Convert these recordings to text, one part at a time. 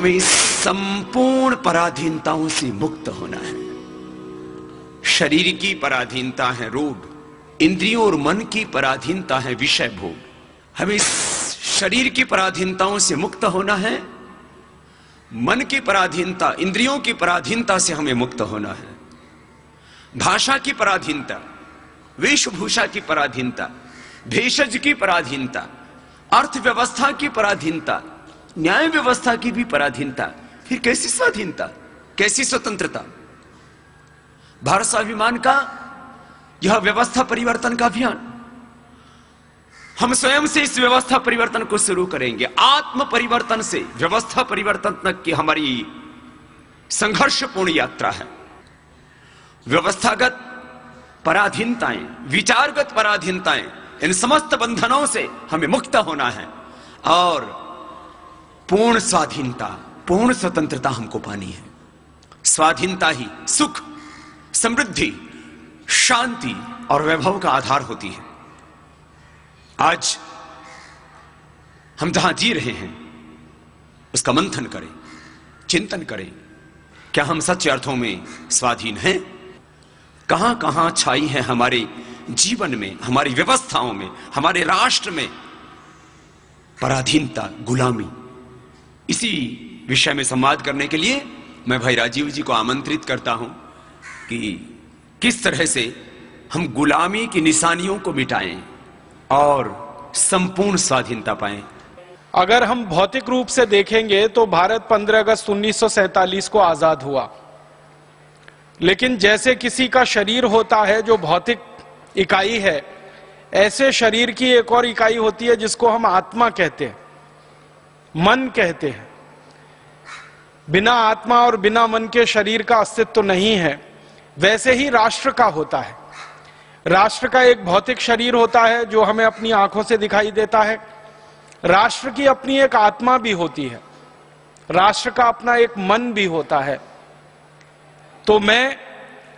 हमें संपूर्ण पराधीनताओं से मुक्त होना है। शरीर की पराधीनता है रोग, इंद्रियों और मन की पराधीनता है विषय भोग। हमें शरीर की पराधीनताओं से मुक्त होना है, मन की पराधीनता, इंद्रियों की पराधीनता से हमें मुक्त होना है। भाषा की पराधीनता, वेशभूषा की पराधीनता, भेषज की पराधीनता, अर्थव्यवस्था की पराधीनता, न्याय व्यवस्था की भी पराधीनता। फिर कैसी स्वाधीनता, कैसी स्वतंत्रता? भारत स्वाभिमान का यह व्यवस्था परिवर्तन का अभियान, हम स्वयं से इस व्यवस्था परिवर्तन को शुरू करेंगे। आत्म परिवर्तन से व्यवस्था परिवर्तन तक की हमारी संघर्षपूर्ण यात्रा है। व्यवस्थागत पराधीनताएं, विचारगत पराधीनताएं, इन समस्त बंधनों से हमें मुक्त होना है और पूर्ण स्वाधीनता, पूर्ण स्वतंत्रता हमको पानी है। स्वाधीनता ही सुख, समृद्धि, शांति और वैभव का आधार होती है। आज हम जहां जी रहे हैं उसका मंथन करें, चिंतन करें। क्या हम सच्चे अर्थों में स्वाधीन हैं? कहां कहां छाई है हमारे जीवन में, हमारी व्यवस्थाओं में, हमारे राष्ट्र में पराधीनता, गुलामी? इसी विषय में संवाद करने के लिए मैं भाई राजीव जी को आमंत्रित करता हूं कि किस तरह से हम गुलामी की निशानियों को मिटाएं और संपूर्ण स्वाधीनता पाएं। अगर हम भौतिक रूप से देखेंगे तो भारत 15 अगस्त 1947 को आजाद हुआ, लेकिन जैसे किसी का शरीर होता है जो भौतिक इकाई है, ऐसे शरीर की एक और इकाई होती है जिसको हम आत्मा कहते हैं, मन कहते हैं। बिना आत्मा और बिना मन के शरीर का अस्तित्व तो नहीं है। वैसे ही राष्ट्र का होता है। राष्ट्र का एक भौतिक शरीर होता है जो हमें अपनी आंखों से दिखाई देता है। राष्ट्र की अपनी एक आत्मा भी होती है, राष्ट्र का अपना एक मन भी होता है। तो मैं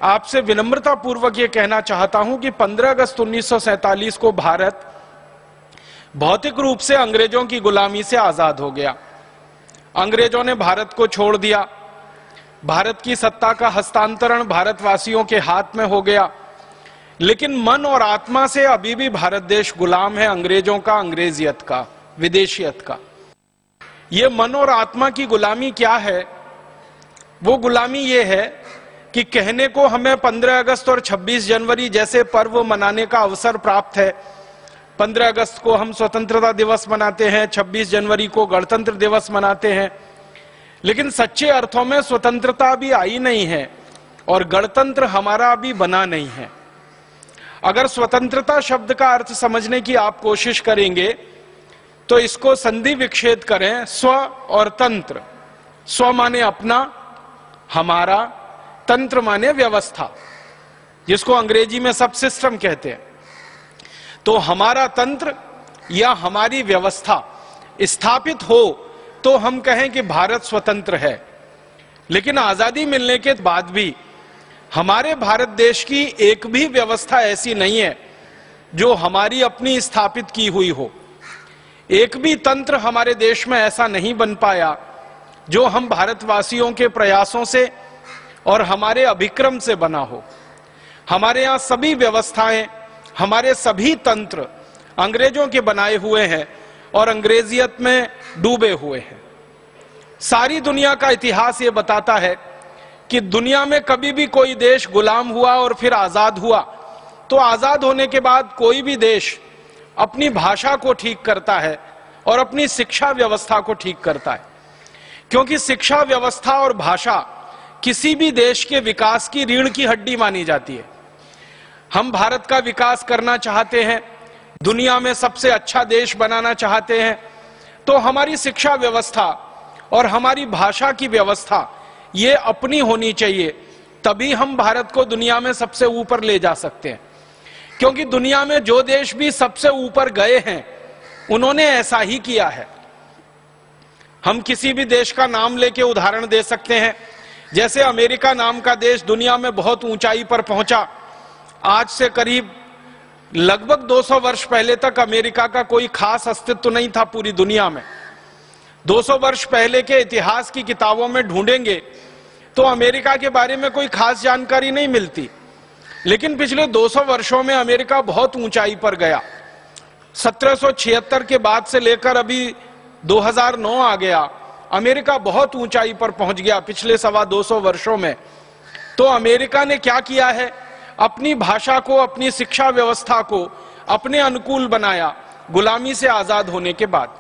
आपसे विनम्रता पूर्वक यह कहना चाहता हूं कि 15 अगस्त 1947 को भारत भौतिक रूप से अंग्रेजों की गुलामी से आजाद हो गया। अंग्रेजों ने भारत को छोड़ दिया। भारत की सत्ता का हस्तांतरण भारतवासियों के हाथ में हो गया, लेकिन मन और आत्मा से अभी भी भारत देश गुलाम है अंग्रेजों का, अंग्रेजियत का, विदेशियत का। यह मन और आत्मा की गुलामी क्या है? वो गुलामी ये है कि कहने को हमें 15 अगस्त और 26 जनवरी जैसे पर्व मनाने का अवसर प्राप्त है। 15 अगस्त को हम स्वतंत्रता दिवस मनाते हैं, 26 जनवरी को गणतंत्र दिवस मनाते हैं, लेकिन सच्चे अर्थों में स्वतंत्रता भी आई नहीं है और गणतंत्र हमारा भी बना नहीं है। अगर स्वतंत्रता शब्द का अर्थ समझने की आप कोशिश करेंगे तो इसको संधि विच्छेद करें, स्व और तंत्र। स्व माने अपना, हमारा, तंत्र माने व्यवस्था, जिसको अंग्रेजी में सब सिस्टम कहते हैं। तो हमारा तंत्र या हमारी व्यवस्था स्थापित हो तो हम कहें कि भारत स्वतंत्र है। लेकिन आजादी मिलने के बाद भी हमारे भारत देश की एक भी व्यवस्था ऐसी नहीं है जो हमारी अपनी स्थापित की हुई हो। एक भी तंत्र हमारे देश में ऐसा नहीं बन पाया जो हम भारतवासियों के प्रयासों से और हमारे अभिक्रम से बना हो। हमारे यहां सभी व्यवस्थाएं, हमारे सभी तंत्र अंग्रेजों के बनाए हुए हैं और अंग्रेजियत में डूबे हुए हैं। सारी दुनिया का इतिहास ये बताता है कि दुनिया में कभी भी कोई देश गुलाम हुआ और फिर आजाद हुआ तो आजाद होने के बाद कोई भी देश अपनी भाषा को ठीक करता है और अपनी शिक्षा व्यवस्था को ठीक करता है, क्योंकि शिक्षा व्यवस्था और भाषा किसी भी देश के विकास की रीढ़ की हड्डी मानी जाती है। हम भारत का विकास करना चाहते हैं, दुनिया में सबसे अच्छा देश बनाना चाहते हैं, तो हमारी शिक्षा व्यवस्था और हमारी भाषा की व्यवस्था ये अपनी होनी चाहिए, तभी हम भारत को दुनिया में सबसे ऊपर ले जा सकते हैं। क्योंकि दुनिया में जो देश भी सबसे ऊपर गए हैं उन्होंने ऐसा ही किया है। हम किसी भी देश का नाम लेके उदाहरण दे सकते हैं। जैसे अमेरिका नाम का देश दुनिया में बहुत ऊंचाई पर पहुंचा। आज से करीब लगभग 200 वर्ष पहले तक अमेरिका का कोई खास अस्तित्व नहीं था पूरी दुनिया में। 200 वर्ष पहले के इतिहास की किताबों में ढूंढेंगे तो अमेरिका के बारे में कोई खास जानकारी नहीं मिलती, लेकिन पिछले 200 वर्षों में अमेरिका बहुत ऊंचाई पर गया। 1776 के बाद से लेकर अभी 2009 आ गया, अमेरिका बहुत ऊंचाई पर पहुंच गया पिछले 225 वर्षों में। तो अमेरिका ने क्या किया है, अपनी भाषा को, अपनी शिक्षा व्यवस्था को अपने अनुकूल बनाया गुलामी से आजाद होने के बाद।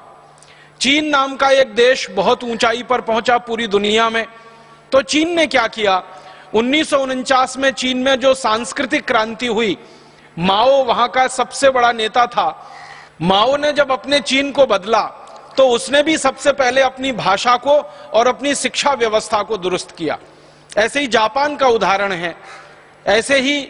चीन नाम का एक देश बहुत ऊंचाई पर पहुंचा पूरी दुनिया में। तो चीन ने क्या किया, 1949 में चीन में जो सांस्कृतिक क्रांति हुई, माओ वहां का सबसे बड़ा नेता था। माओ ने जब अपने चीन को बदला तो उसने भी सबसे पहले अपनी भाषा को और अपनी शिक्षा व्यवस्था को दुरुस्त किया। ऐसे ही जापान का उदाहरण है। ऐसे ही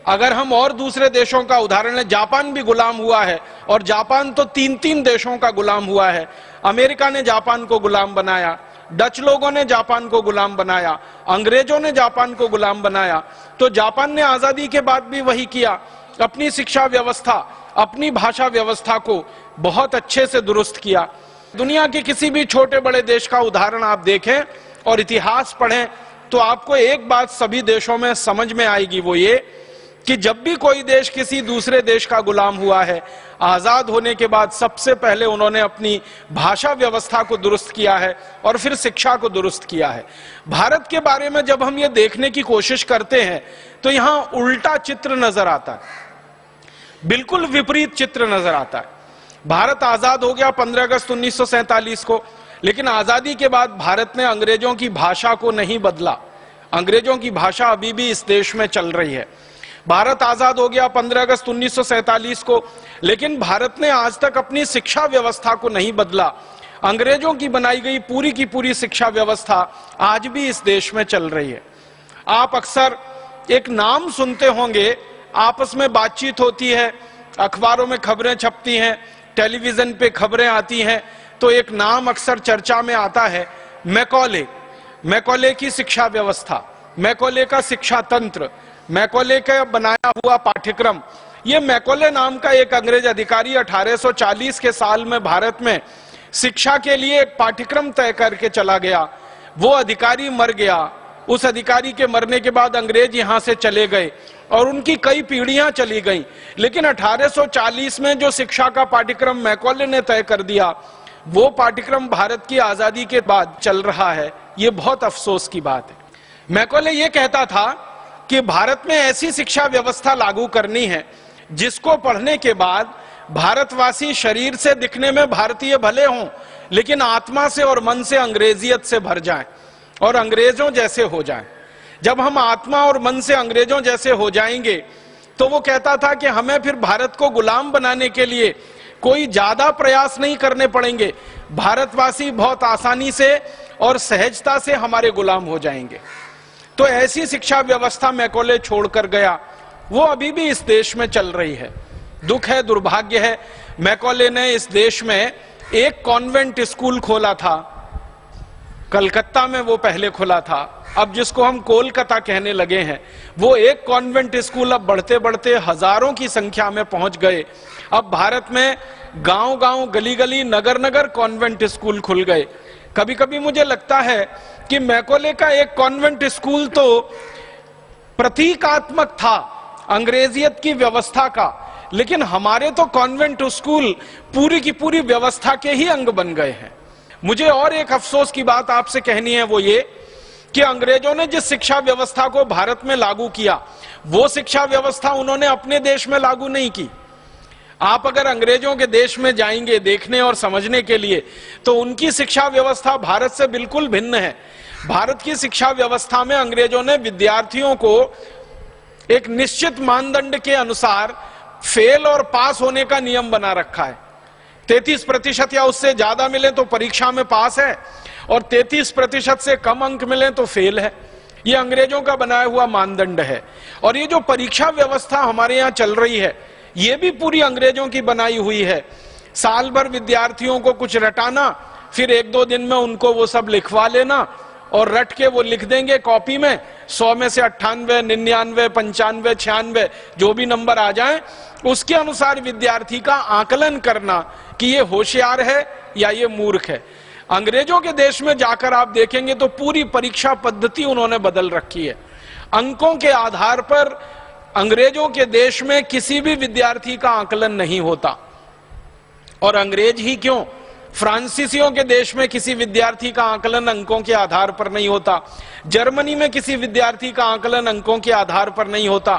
अगर हम और दूसरे देशों का उदाहरण लें, जापान भी गुलाम हुआ है, और जापान तो 3-3 देशों का गुलाम हुआ है। अमेरिका ने जापान को गुलाम बनाया, डच लोगों ने जापान को गुलाम बनाया, अंग्रेजों ने जापान को गुलाम बनाया। तो जापान ने आजादी के बाद भी वही किया, अपनी शिक्षा व्यवस्था, अपनी भाषा व्यवस्था को बहुत अच्छे से दुरुस्त किया। दुनिया के किसी भी छोटे बड़े देश का उदाहरण आप देखें और इतिहास पढ़ें तो आपको एक बात सभी देशों में समझ में आएगी, वो ये कि जब भी कोई देश किसी दूसरे देश का गुलाम हुआ है, आजाद होने के बाद सबसे पहले उन्होंने अपनी भाषा व्यवस्था को दुरुस्त किया है और फिर शिक्षा को दुरुस्त किया है। भारत के बारे में जब हम ये देखने की कोशिश करते हैं तो यहां उल्टा चित्र नजर आता है, बिल्कुल विपरीत चित्र नजर आता है। भारत आजाद हो गया 15 अगस्त 1947 को, लेकिन आजादी के बाद भारत ने अंग्रेजों की भाषा को नहीं बदला। अंग्रेजों की भाषा अभी भी इस देश में चल रही है। भारत आजाद हो गया 15 अगस्त 1947 को, लेकिन भारत ने आज तक अपनी शिक्षा व्यवस्था को नहीं बदला। अंग्रेजों की बनाई गई पूरी की पूरी शिक्षा व्यवस्था आज भी इस देश में चल रही है। आप अक्सर एक नाम सुनते होंगे, आपस में बातचीत होती है, अखबारों में खबरें छपती हैं, टेलीविजन पे खबरें आती हैं, तो एक नाम अक्सर चर्चा में आता है, मैकॉले। मैकॉले की शिक्षा व्यवस्था, मैकॉले का शिक्षा तंत्र, मैकॉले का बनाया हुआ पाठ्यक्रम। ये मैकॉले नाम का एक अंग्रेज अधिकारी 1840 के साल में भारत में शिक्षा के लिए एक पाठ्यक्रम तय करके चला गया। वो अधिकारी मर गया। उस अधिकारी के मरने के बाद अंग्रेज यहां से चले गए और उनकी कई पीढ़ियां चली गईं। लेकिन 1840 में जो शिक्षा का पाठ्यक्रम मैकॉले ने तय कर दिया, वो पाठ्यक्रम भारत की आजादी के बाद चल रहा है। ये बहुत अफसोस की बात है। मैकॉले ये कहता था कि भारत में ऐसी शिक्षा व्यवस्था लागू करनी है जिसको पढ़ने के बाद भारतवासी शरीर से दिखने में भारतीय भले हों, लेकिन आत्मा से और मन से अंग्रेजियत से भर जाएं और अंग्रेजों जैसे हो जाएं। जब हम आत्मा और मन से अंग्रेजों जैसे हो जाएंगे तो वो कहता था कि हमें फिर भारत को गुलाम बनाने के लिए कोई ज्यादा प्रयास नहीं करने पड़ेंगे। भारतवासी बहुत आसानी से और सहजता से हमारे गुलाम हो जाएंगे। तो ऐसी शिक्षा व्यवस्था मैकॉले छोड़कर गया, वो अभी भी इस देश में चल रही है। दुख है, दुर्भाग्य है, मैकॉले ने इस देश में एक कॉन्वेंट स्कूल खोला था। कलकत्ता में वो पहले खुला था, अब जिसको हम कोलकाता कहने लगे हैं। वो एक कॉन्वेंट स्कूल अब बढ़ते बढ़ते हजारों की संख्या में पहुंच गए। अब भारत में गांव गांव, गली गली, नगर नगर कॉन्वेंट स्कूल खुल गए। कभी कभी मुझे लगता है कि मैकॉले का एक कॉन्वेंट स्कूल तो प्रतीकात्मक था अंग्रेजियत की व्यवस्था का, लेकिन हमारे तो कॉन्वेंट स्कूल पूरी की पूरी व्यवस्था के ही अंग बन गए हैं। मुझे और एक अफसोस की बात आपसे कहनी है, वो ये कि अंग्रेजों ने जिस शिक्षा व्यवस्था को भारत में लागू किया, वो शिक्षा व्यवस्था उन्होंने अपने देश में लागू नहीं की। आप अगर अंग्रेजों के देश में जाएंगे देखने और समझने के लिए, तो उनकी शिक्षा व्यवस्था भारत से बिल्कुल भिन्न है। भारत की शिक्षा व्यवस्था में अंग्रेजों ने विद्यार्थियों को एक निश्चित मानदंड के अनुसार फेल और पास होने का नियम बना रखा है। 33% या उससे ज्यादा मिले तो परीक्षा में पास है, और 33% से कम अंक मिले तो फेल है। ये अंग्रेजों का बनाया हुआ मानदंड है। और ये जो परीक्षा व्यवस्था हमारे यहाँ चल रही है, ये भी पूरी अंग्रेजों की बनाई हुई है। साल भर विद्यार्थियों को कुछ रटाना, फिर 1-2 दिन में उनको वो सब लिखवा लेना, और रट के वो लिख देंगे कॉपी में। 100 में से 98, 99, 95, 96 जो भी नंबर आ जाएं, उसके अनुसार विद्यार्थी का आकलन करना कि ये होशियार है या ये मूर्ख है। अंग्रेजों के देश में जाकर आप देखेंगे तो पूरी परीक्षा पद्धति उन्होंने बदल रखी है। अंकों के आधार पर अंग्रेजों के देश में किसी भी विद्यार्थी का आकलन नहीं होता। और अंग्रेज ही क्यों, फ्रांसीसियों के देश में किसी विद्यार्थी का आकलन अंकों के आधार पर नहीं होता, जर्मनी में किसी विद्यार्थी का आकलन अंकों के आधार पर नहीं होता,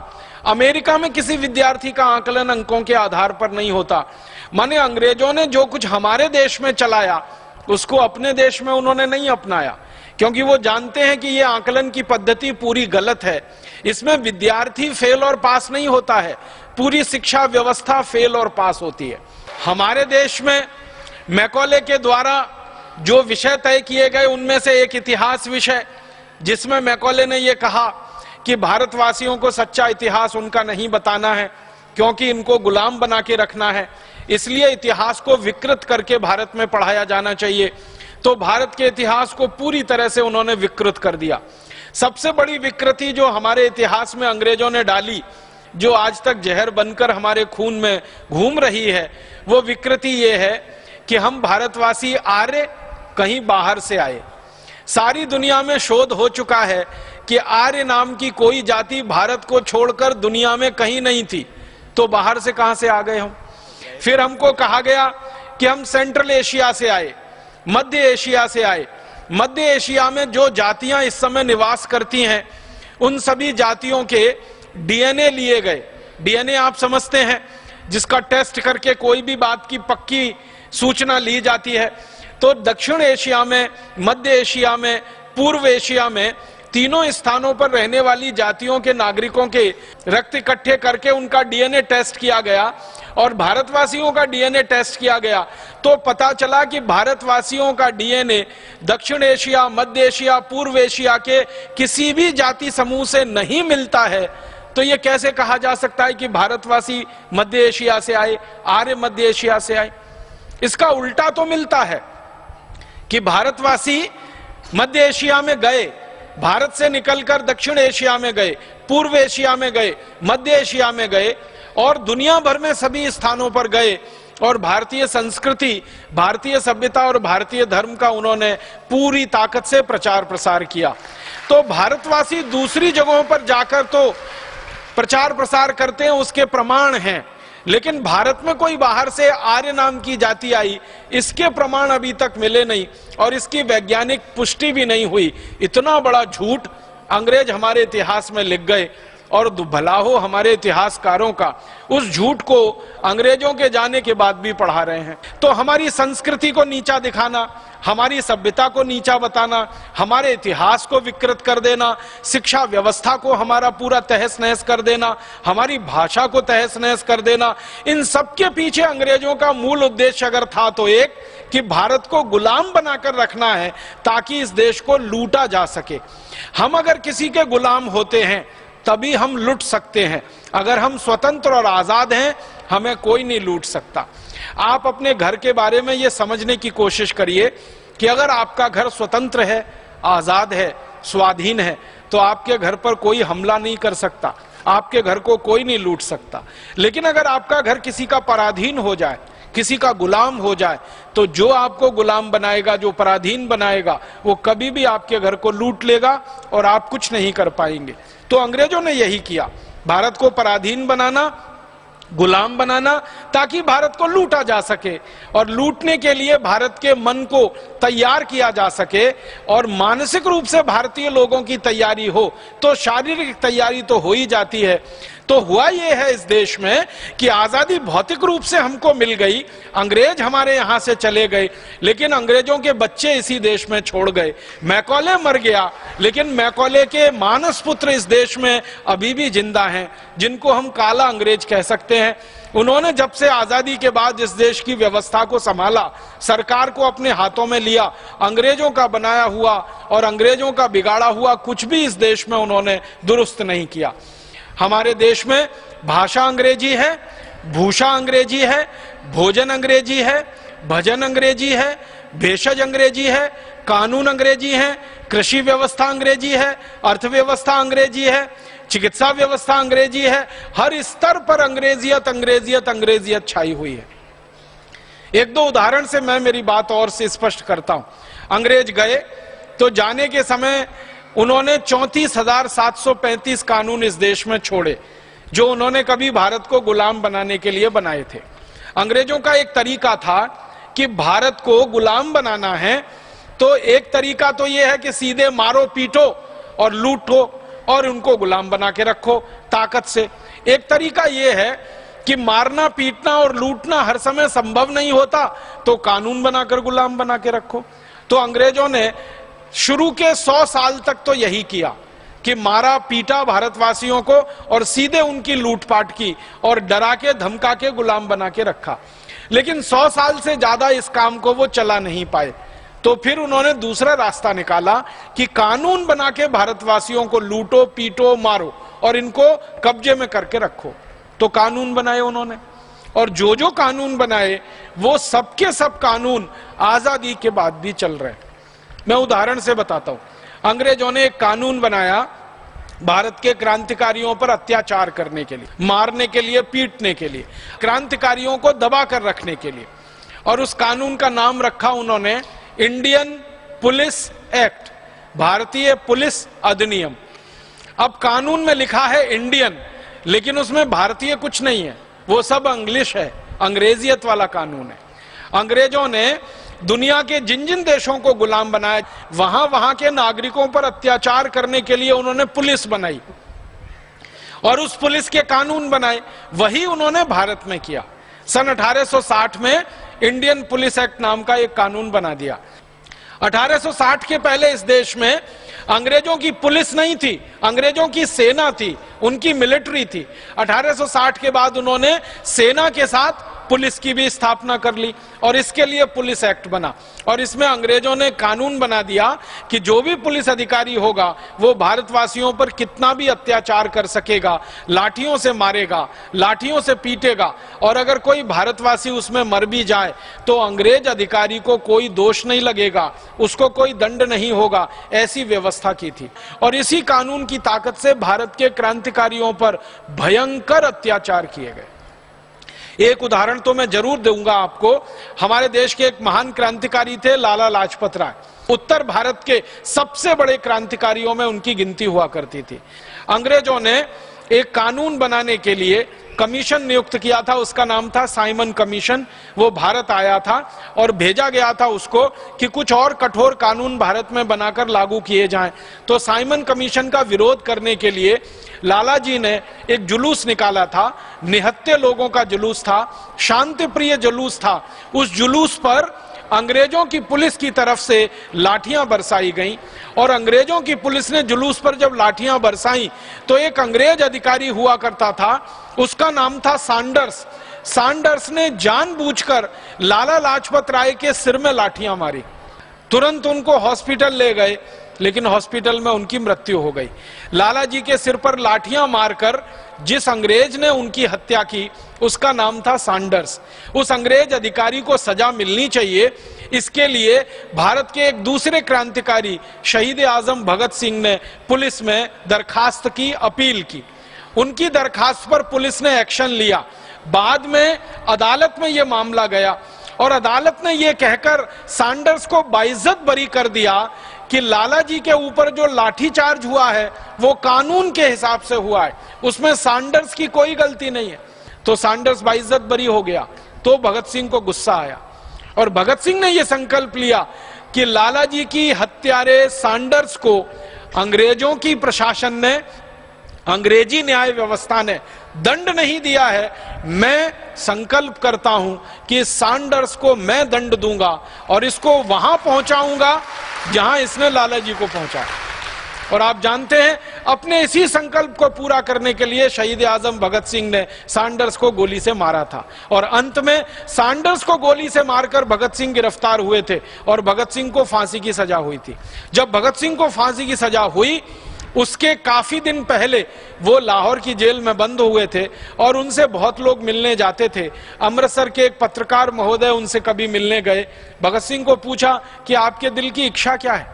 अमेरिका में किसी विद्यार्थी का आकलन अंकों के आधार पर नहीं होता। माने अंग्रेजों ने जो कुछ हमारे देश में चलाया उसको अपने देश में उन्होंने नहीं अपनाया, क्योंकि वो जानते हैं कि ये आकलन की पद्धति पूरी गलत है। इसमें विद्यार्थी फेल और पास नहीं होता है, पूरी शिक्षा व्यवस्था फेल और पास होती है। हमारे देश में मैकॉले के द्वारा जो विषय तय किए गए उनमें से एक इतिहास विषय, जिसमें मैकॉले ने यह कहा कि भारतवासियों को सच्चा इतिहास उनका नहीं बताना है, क्योंकि इनको गुलाम बना के रखना है, इसलिए इतिहास को विकृत करके भारत में पढ़ाया जाना चाहिए। तो भारत के इतिहास को पूरी तरह से उन्होंने विकृत कर दिया। सबसे बड़ी विकृति जो हमारे इतिहास में अंग्रेजों ने डाली, जो आज तक जहर बनकर हमारे खून में घूम रही है, वो विकृति ये है कि हम भारतवासी आर्य कहीं बाहर से आए। सारी दुनिया में शोध हो चुका है कि आर्य नाम की कोई जाति भारत को छोड़कर दुनिया में कहीं नहीं थी, तो बाहर से कहां से आ गए हम। फिर हमको कहा गया कि हम सेंट्रल एशिया से आए, मध्य एशिया से आए। मध्य एशिया में जो जातियां इस समय निवास करती हैं उन सभी जातियों के डीएनए लिए गए। डीएनए आप समझते हैं, जिसका टेस्ट करके कोई भी बात की पक्की सूचना ली जाती है। तो दक्षिण एशिया में, मध्य एशिया में, पूर्व एशिया में, तीनों स्थानों पर रहने वाली जातियों के नागरिकों के रक्त इकट्ठे करके उनका डीएनए टेस्ट किया गया और भारतवासियों का डीएनए टेस्ट किया गया। तो पता चला कि भारतवासियों का डीएनए दक्षिण एशिया, मध्य एशिया, पूर्व एशिया के किसी भी जाति समूह से नहीं मिलता है। तो ये कैसे कहा जा सकता है कि भारतवासी मध्य एशिया से आए, आर्य मध्य एशिया से आए। इसका उल्टा तो मिलता है कि भारतवासी मध्य एशिया में गए, भारत से निकलकर दक्षिण एशिया में गए, पूर्व एशिया में गए, मध्य एशिया में गए और दुनिया भर में सभी स्थानों पर गए और भारतीय संस्कृति, भारतीय सभ्यता और भारतीय धर्म का उन्होंने पूरी ताकत से प्रचार प्रसार किया। तो भारतवासी दूसरी जगहों पर जाकर तो प्रचार प्रसार करते हैं, उसके प्रमाण हैं, लेकिन भारत में कोई बाहर से आर्य नाम की जाति आई, इसके प्रमाण अभी तक मिले नहीं और इसकी वैज्ञानिक पुष्टि भी नहीं हुई। इतना बड़ा झूठ अंग्रेज हमारे इतिहास में लिख गए और भला हो हमारे इतिहासकारों का, उस झूठ को अंग्रेजों के जाने के बाद भी पढ़ा रहे हैं। तो हमारी संस्कृति को नीचा दिखाना, हमारी सभ्यता को नीचा बताना, हमारे इतिहास को विकृत कर देना, शिक्षा व्यवस्था को हमारा पूरा तहस नहस कर देना, हमारी भाषा को तहस नहस कर देना, इन सब के पीछे अंग्रेजों का मूल उद्देश्य अगर था तो एक कि भारत को गुलाम बनाकर रखना है ताकि इस देश को लूटा जा सके। हम अगर किसी के गुलाम होते हैं तभी हम लूट सकते हैं। अगर हम स्वतंत्र और आजाद हैं हमें कोई नहीं लूट सकता। आप अपने घर के बारे में यह समझने की कोशिश करिए कि अगर आपका घर स्वतंत्र है, आजाद है, स्वाधीन है, तो आपके घर पर कोई हमला नहीं कर सकता, आपके घर को कोई नहीं लूट सकता। लेकिन अगर आपका घर किसी का पराधीन हो जाए, किसी का गुलाम हो जाए, तो जो आपको गुलाम बनाएगा, जो पराधीन बनाएगा, वो कभी भी आपके घर को लूट लेगा और आप कुछ नहीं कर पाएंगे। तो अंग्रेजों ने यही किया, भारत को पराधीन बनाना, गुलाम बनाना, ताकि भारत को लूटा जा सके और लूटने के लिए भारत के मन को तैयार किया जा सके। और मानसिक रूप से भारतीय लोगों की तैयारी हो तो शारीरिक तैयारी तो हो ही जाती है। तो हुआ यह है इस देश में कि आजादी भौतिक रूप से हमको मिल गई, अंग्रेज हमारे यहां से चले गए, लेकिन अंग्रेजों के बच्चे इसी देश में छोड़ गए। मैकॉले मर गया, लेकिन मैकॉले के मानस पुत्र इस देश में अभी भी जिंदा हैं, जिनको हम काला अंग्रेज कह सकते हैं। उन्होंने जब से आजादी के बाद इस देश की व्यवस्था को संभाला, सरकार को अपने हाथों में लिया, अंग्रेजों का बनाया हुआ और अंग्रेजों का बिगाड़ा हुआ कुछ भी इस देश में उन्होंने दुरुस्त नहीं किया। हमारे देश में भाषा अंग्रेजी है, भूषा अंग्रेजी है, भोजन अंग्रेजी है, भजन अंग्रेजी है, भेषज अंग्रेजी है, कानून अंग्रेजी है, कृषि व्यवस्था अंग्रेजी है, अर्थव्यवस्था अंग्रेजी है, चिकित्सा व्यवस्था अंग्रेजी है। हर स्तर पर अंग्रेजियत अंग्रेजियत अंग्रेजियत छाई हुई है। एक दो उदाहरण से मैं मेरी बात और से स्पष्ट करता हूं। अंग्रेज गए तो जाने के समय उन्होंने 34,735 कानून इस देश में छोड़े, जो उन्होंने कभी भारत को गुलाम बनाने के लिए बनाए थे। अंग्रेजों का एक तरीका था कि भारत को गुलाम बनाना है तो एक तरीका तो यह है कि सीधे मारो पीटो और लूटो और उनको गुलाम बना के रखो ताकत से। एक तरीका यह है कि मारना पीटना और लूटना हर समय संभव नहीं होता तो कानून बनाकर गुलाम बना के रखो। तो अंग्रेजों ने शुरू के 100 साल तक तो यही किया कि मारा पीटा भारतवासियों को और सीधे उनकी लूटपाट की और डरा के धमका के गुलाम बना के रखा। लेकिन 100 साल से ज्यादा इस काम को वो चला नहीं पाए, तो फिर उन्होंने दूसरा रास्ता निकाला कि कानून बना के भारतवासियों को लूटो पीटो मारो और इनको कब्जे में करके रखो। तो कानून बनाए उन्होंने, और जो जो कानून बनाए वो सबके सब कानून आजादी के बाद भी चल रहे हैं। मैं उदाहरण से बताता हूं। अंग्रेजों ने एक कानून बनाया भारत के क्रांतिकारियों पर अत्याचार करने के लिए, मारने के लिए, पीटने के लिए, क्रांतिकारियों को दबा कर रखने के लिए, और उस कानून का नाम रखा उन्होंने इंडियन पुलिस एक्ट, भारतीय पुलिस अधिनियम। अब कानून में लिखा है इंडियन, लेकिन उसमें भारतीय कुछ नहीं है, वो सब इंग्लिश है, अंग्रेजियत वाला कानून है। अंग्रेजों ने दुनिया के जिन जिन देशों को गुलाम बनाया, वहां के नागरिकों पर अत्याचार करने के लिए उन्होंने पुलिस बनाई और उस पुलिस के कानून बनाए। वही उन्होंने भारत में किया। सन 1860 में इंडियन पुलिस एक्ट नाम का एक कानून बना दिया। 1860 के पहले इस देश में अंग्रेजों की पुलिस नहीं थी, अंग्रेजों की सेना थी, उनकी मिलिट्री थी। 1860 के बाद उन्होंने सेना के साथ पुलिस की भी स्थापना कर ली और इसके लिए पुलिस एक्ट बना। और इसमें अंग्रेजों ने कानून बना दिया कि जो भी पुलिस अधिकारी होगा वो भारतवासियों पर कितना भी अत्याचार कर सकेगा, लाठियों से मारेगा, लाठियों से पीटेगा, और अगर कोई भारतवासी उसमें मर भी जाए तो अंग्रेज अधिकारी को कोई दोष नहीं लगेगा, उसको कोई दंड नहीं होगा, ऐसी व्यवस्था की थी। और इसी कानून की ताकत से भारत के क्रांतिकारियों पर भयंकर अत्याचार किए गए। एक उदाहरण तो मैं जरूर दूंगा आपको। हमारे देश के एक महान क्रांतिकारी थे लाला लाजपत राय। उत्तर भारत के सबसे बड़े क्रांतिकारियों में उनकी गिनती हुआ करती थी। अंग्रेजों ने एक कानून बनाने के लिए कमीशन नियुक्त किया था, उसका नाम था साइमन कमीशन। वो भारत आया था और भेजा गया था उसको कि कुछ और कठोर कानून भारत में बनाकर लागू किए जाएं। तो साइमन कमीशन का विरोध करने के लिए लाला जी ने एक जुलूस निकाला था, निहत्थे लोगों का जुलूस था, शांति प्रिय जुलूस था। उस जुलूस पर अंग्रेजों की पुलिस की तरफ से लाठियां बरसाई गईं और अंग्रेजों की पुलिस ने जुलूस पर जब लाठियां बरसाई तो एक अंग्रेज अधिकारी हुआ करता था, उसका नाम था सैंडर्स। सैंडर्स ने जानबूझकर लाला लाजपत राय के सिर में लाठियां मारी। तुरंत उनको हॉस्पिटल ले गए, लेकिन हॉस्पिटल में उनकी मृत्यु हो गई। लाला जी के सिर पर लाठियां मारकर जिस अंग्रेज ने उनकी हत्या की उसका नाम था सैंडर्स। उस अंग्रेज अधिकारी को सजा मिलनी चाहिए, इसके लिए भारत के एक दूसरे क्रांतिकारी शहीद आजम भगत सिंह ने पुलिस में दरखास्त की, अपील की। उनकी दरखास्त पर पुलिस ने एक्शन लिया। बाद में अदालत में यह मामला गया और अदालत ने यह कहकर सैंडर्स को बाइज्जत बरी कर दिया कि लाला जी के ऊपर जो लाठीचार्ज हुआ है वो कानून के हिसाब से हुआ है, उसमें सैंडर्स की कोई गलती नहीं है। तो सैंडर्स बाइज्जत बरी हो गया। तो भगत सिंह को गुस्सा आया और भगत सिंह ने यह संकल्प लिया कि लाला जी की हत्यारे सैंडर्स को अंग्रेजों की प्रशासन ने, अंग्रेजी न्याय व्यवस्था ने दंड नहीं दिया है। मैं संकल्प करता हूं कि सैंडर्स को मैं दंड दूंगा और इसको वहां पहुंचाऊंगा जहां इसने लाला जी को पहुंचाया। और आप जानते हैं, अपने इसी संकल्प को पूरा करने के लिए शहीद आजम भगत सिंह ने सैंडर्स को गोली से मारा था और अंत में सैंडर्स को गोली से मारकर भगत सिंह गिरफ्तार हुए थे और भगत सिंह को फांसी की सजा हुई थी। जब भगत सिंह को फांसी की सजा हुई उसके काफी दिन पहले वो लाहौर की जेल में बंद हुए थे और उनसे बहुत लोग मिलने जाते थे। अमृतसर के एक पत्रकार महोदय उनसे कभी मिलने गए। भगत सिंह को पूछा कि आपके दिल की इच्छा क्या है?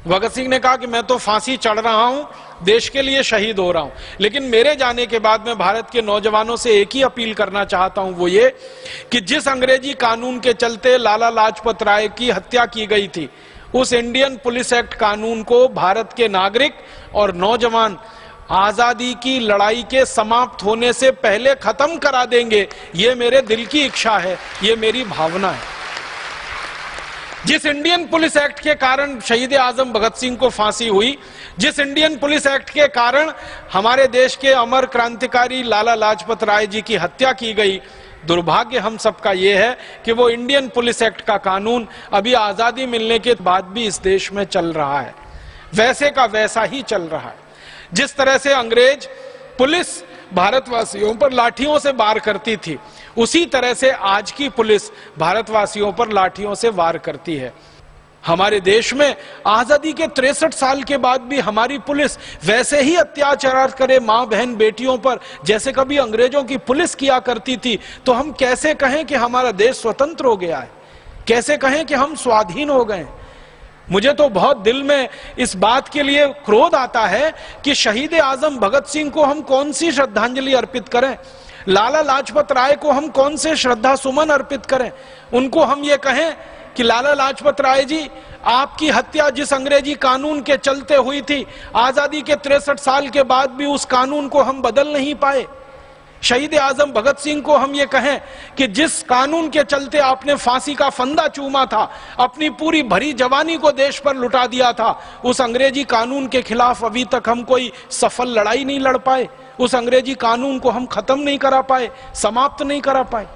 भगत सिंह ने कहा कि मैं तो फांसी चढ़ रहा हूं, देश के लिए शहीद हो रहा हूं, लेकिन मेरे जाने के बाद मैं भारत के नौजवानों से एक ही अपील करना चाहता हूं, वो ये कि जिस अंग्रेजी कानून के चलते लाला लाजपत राय की हत्या की गई थी, उस इंडियन पुलिस एक्ट कानून को भारत के नागरिक और नौजवान आजादी की लड़ाई के समाप्त होने से पहले खत्म करा देंगे। ये मेरे दिल की इच्छा है, ये मेरी भावना है। जिस इंडियन पुलिस एक्ट के कारण शहीद आजम भगत सिंह को फांसी हुई, जिस इंडियन पुलिस एक्ट के कारण हमारे देश के अमर क्रांतिकारी लाला लाजपत राय जी की हत्या की गई, दुर्भाग्य हम सबका यह है कि वो इंडियन पुलिस एक्ट का कानून अभी आजादी मिलने के बाद भी इस देश में चल रहा है, वैसे का वैसा ही चल रहा है। जिस तरह से अंग्रेज पुलिस भारतवासियों पर लाठियों से वार करती थी, उसी तरह से आज की पुलिस भारतवासियों पर लाठियों से वार करती है। हमारे देश में आजादी के 63 साल के बाद भी हमारी पुलिस वैसे ही अत्याचार करे मां बहन बेटियों पर जैसे कभी अंग्रेजों की पुलिस किया करती थी। तो हम कैसे कहें कि हमारा देश स्वतंत्र हो गया है, कैसे कहें कि हम स्वाधीन हो गए। मुझे तो बहुत दिल में इस बात के लिए क्रोध आता है कि शहीद आजम भगत सिंह को हम कौन सी श्रद्धांजलि अर्पित करें, लाला लाजपत राय को हम कौन से श्रद्धा सुमन अर्पित करें। उनको हम ये कहें कि लाला लाजपत राय जी, आपकी हत्या जिस अंग्रेजी कानून के चलते हुई थी, आजादी के 63 साल के बाद भी उस कानून को हम बदल नहीं पाए। शहीद आजम भगत सिंह को हम ये कहें कि जिस कानून के चलते आपने फांसी का फंदा चूमा था, अपनी पूरी भरी जवानी को देश पर लुटा दिया था, उस अंग्रेजी कानून के खिलाफ अभी तक हम कोई सफल लड़ाई नहीं लड़ पाए, उस अंग्रेजी कानून को हम खत्म नहीं करा पाए, समाप्त नहीं करा पाए।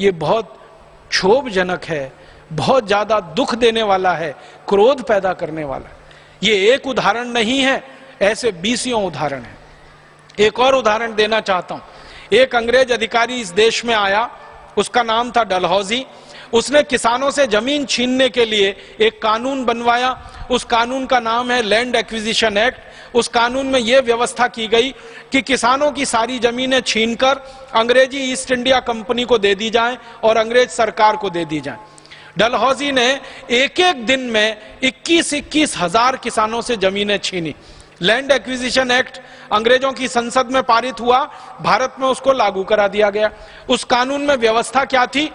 ये बहुत क्षोभजनक है, बहुत ज्यादा दुख देने वाला है, क्रोध पैदा करने वाला है। ये एक उदाहरण नहीं है, ऐसे 20 उदाहरण है। एक और उदाहरण देना चाहता हूं। एक अंग्रेज अधिकारी इस देश में आया, उसका नाम था डलहौजी। उसने किसानों से जमीन छीनने के लिए एक कानून बनवाया। उस कानून का नाम है लैंड एक्विजिशन एक्ट। उस कानून में यह व्यवस्था की गई कि किसानों की सारी जमीनें छीनकर अंग्रेजी ईस्ट इंडिया कंपनी को दे दी जाएं और अंग्रेज सरकार को दे दी जाएं। डलहौजी ने एक एक दिन में 21-21 हजार किसानों से जमीनें छीनी। लैंड एक्विजिशन एक्ट अंग्रेजों की संसद में पारित हुआ, भारत में उसको लागू करा दिया गया। उस कानून में व्यवस्था क्या थी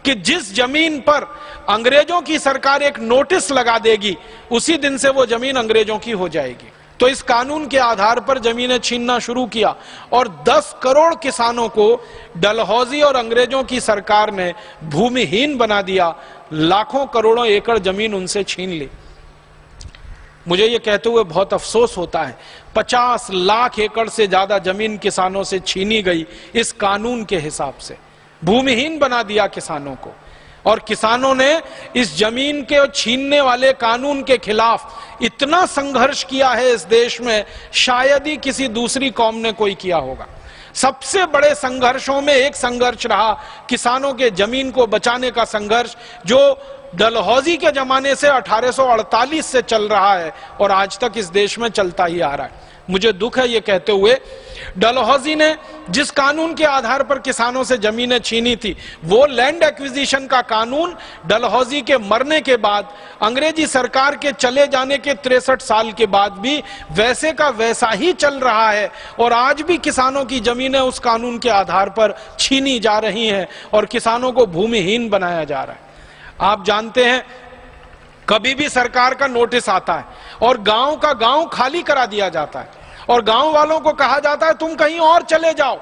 कि जिस जमीन पर अंग्रेजों की सरकार एक नोटिस लगा देगी, उसी दिन से वो जमीन अंग्रेजों की हो जाएगी। तो इस कानून के आधार पर जमीनें छीनना शुरू किया और 10 करोड़ किसानों को डलहौजी और अंग्रेजों की सरकार ने भूमिहीन बना दिया। लाखों करोड़ों एकड़ जमीन उनसे छीन ली। मुझे ये कहते हुए बहुत अफसोस होता है, 50 लाख एकड़ से ज्यादा जमीन किसानों से छीनी गई इस कानून के हिसाब से, भूमिहीन बना दिया किसानों को। और किसानों ने इस जमीन के छीनने वाले कानून के खिलाफ इतना संघर्ष किया है इस देश में, शायद ही किसी दूसरी कौम ने कोई किया होगा। सबसे बड़े संघर्षों में एक संघर्ष रहा किसानों के जमीन को बचाने का संघर्ष, जो डलहौजी के जमाने से 1848 से चल रहा है और आज तक इस देश में चलता ही आ रहा है। मुझे दुख है ये कहते हुए, डलहौजी ने जिस कानून के आधार पर किसानों से जमीनें छीनी थी, वो लैंड एक्विजिशन का कानून डलहौजी के मरने के बाद, अंग्रेजी सरकार के चले जाने के 63 साल के बाद भी वैसे का वैसा ही चल रहा है और आज भी किसानों की जमीनें उस कानून के आधार पर छीनी जा रही हैं और किसानों को भूमिहीन बनाया जा रहा है। आप जानते हैं, कभी भी सरकार का नोटिस आता है और गांव का गांव खाली करा दिया जाता है और गांव वालों को कहा जाता है तुम कहीं और चले जाओ,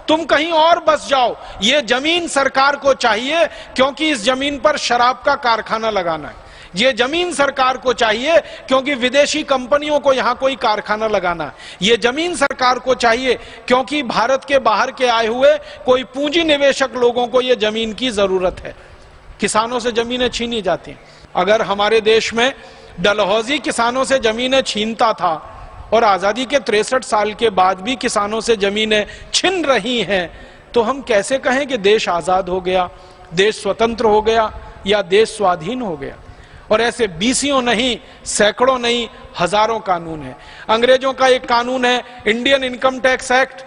तुम कहीं और बस जाओ, ये जमीन सरकार को चाहिए क्योंकि इस जमीन पर शराब का कारखाना लगाना है, ये जमीन सरकार को चाहिए क्योंकि विदेशी कंपनियों को यहां कोई कारखाना लगाना है, ये जमीन सरकार को चाहिए क्योंकि भारत के बाहर के आए हुए कोई पूंजी निवेशक लोगों को ये जमीन की जरूरत है। किसानों से जमीनें छीनी जाती हैं। अगर हमारे देश में डलहौजी किसानों से जमीनें छीनता था और आजादी के 63 साल के बाद भी किसानों से जमीनें छिन रही हैं, तो हम कैसे कहें कि देश आजाद हो गया, देश स्वतंत्र हो गया या देश स्वाधीन हो गया। और ऐसे 20 नहीं, सैकड़ों नहीं, हजारों कानून हैं। अंग्रेजों का एक कानून है इंडियन इनकम टैक्स एक्ट,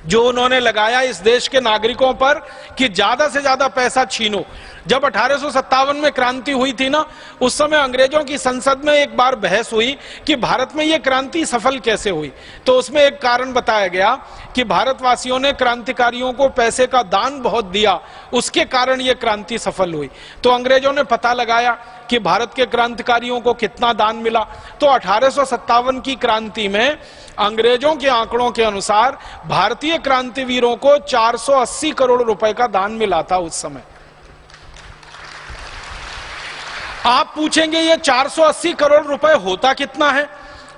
जो उन्होंने लगाया इस देश के नागरिकों पर कि ज्यादा से ज्यादा पैसा छीनो, जब 1857 में क्रांति हुई थी ना, उस समय अंग्रेजों की संसद में एक बार बहस हुई कि भारत में यह क्रांति सफल कैसे हुई। तो उसमें एक कारण बताया गया कि भारतवासियों ने क्रांतिकारियों को पैसे का दान बहुत दिया, उसके कारण यह क्रांति सफल हुई। तो अंग्रेजों ने पता लगाया कि भारत के क्रांतिकारियों को कितना दान मिला। तो 1857 की क्रांति में अंग्रेजों के आंकड़ों के अनुसार भारतीय क्रांतिवीरों को 480 करोड़ रुपए का दान मिला था उस समय। आप पूछेंगे ये 480 करोड़ रुपए होता कितना है?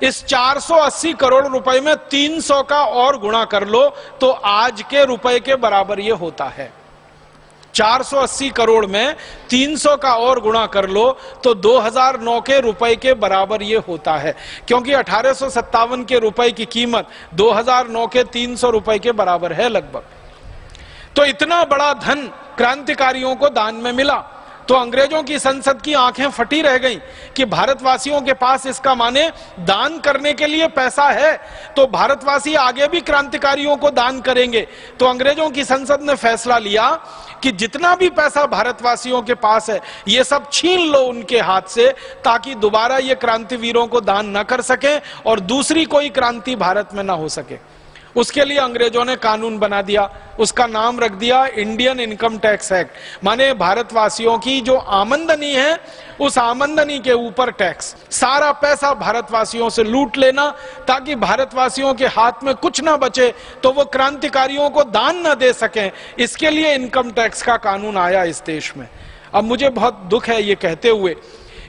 इस 480 करोड़ रुपए में 300 का और गुणा कर लो तो आज के रुपए के बराबर ये होता है। 480 करोड़ में 300 का और गुणा कर लो तो 2009 के रुपए के बराबर ये होता है, क्योंकि 1857 के रुपए की कीमत 2009 के 300 रुपए के बराबर है लगभग। तो इतना बड़ा धन क्रांतिकारियों को दान में मिला। तो अंग्रेजों की संसद की आंखें फटी रह गईं कि भारतवासियों के पास इसका माने दान करने के लिए पैसा है, तो भारतवासी आगे भी क्रांतिकारियों को दान करेंगे। तो अंग्रेजों की संसद ने फैसला लिया कि जितना भी पैसा भारतवासियों के पास है ये सब छीन लो उनके हाथ से, ताकि दोबारा ये क्रांतिवीरों को दान न कर सके और दूसरी कोई क्रांति भारत में ना हो सके। उसके लिए अंग्रेजों ने कानून बना दिया, उसका नाम रख दिया इंडियन इनकम टैक्स एक्ट। माने भारतवासियों की जो आमदनी है उस आमदनी के ऊपर टैक्स, सारा पैसा भारतवासियों से लूट लेना ताकि भारतवासियों के हाथ में कुछ ना बचे तो वो क्रांतिकारियों को दान ना दे सकें। इसके लिए इनकम टैक्स का कानून आया इस देश में। अब मुझे बहुत दुख है ये कहते हुए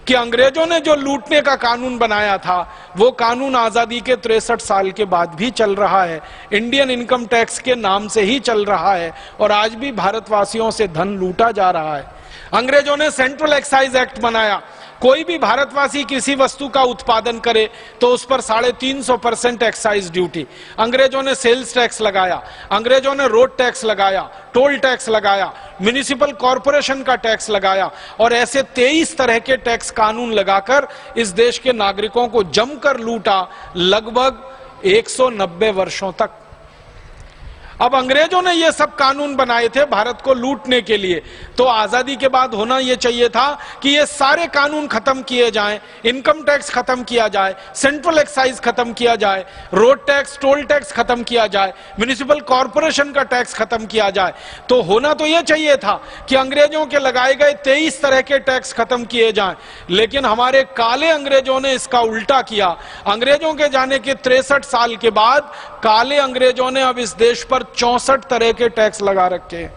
कि अंग्रेजों ने जो लूटने का कानून बनाया था वो कानून आजादी के 63 साल के बाद भी चल रहा है, इंडियन इनकम टैक्स के नाम से ही चल रहा है और आज भी भारतवासियों से धन लूटा जा रहा है। अंग्रेजों ने सेंट्रल एक्साइज एक्ट बनाया, कोई भी भारतवासी किसी वस्तु का उत्पादन करे तो उस पर 350% एक्साइज ड्यूटी। अंग्रेजों ने सेल्स टैक्स लगाया, अंग्रेजों ने रोड टैक्स लगाया, टोल टैक्स लगाया, म्युनिसिपल कॉरपोरेशन का टैक्स लगाया और ऐसे 23 तरह के टैक्स कानून लगाकर इस देश के नागरिकों को जमकर लूटा लगभग 190 वर्षों तक। अब अंग्रेजों ने ये सब कानून बनाए थे भारत को लूटने के लिए, तो आजादी के बाद होना ये चाहिए था कि ये सारे कानून खत्म किए जाएं, इनकम टैक्स खत्म किया जाए, सेंट्रल एक्साइज खत्म किया जाए, रोड टैक्स टोल टैक्स खत्म किया जाए, म्युनिसिपल कॉरपोरेशन का टैक्स खत्म किया जाए। तो होना तो ये चाहिए था कि अंग्रेजों के लगाए गए 23 तरह के टैक्स खत्म किए जाएं, लेकिन हमारे काले अंग्रेजों ने इसका उल्टा किया। अंग्रेजों के जाने के 63 साल के बाद काले अंग्रेजों ने अब इस देश पर 64 तरह के टैक्स लगा रखे हैं।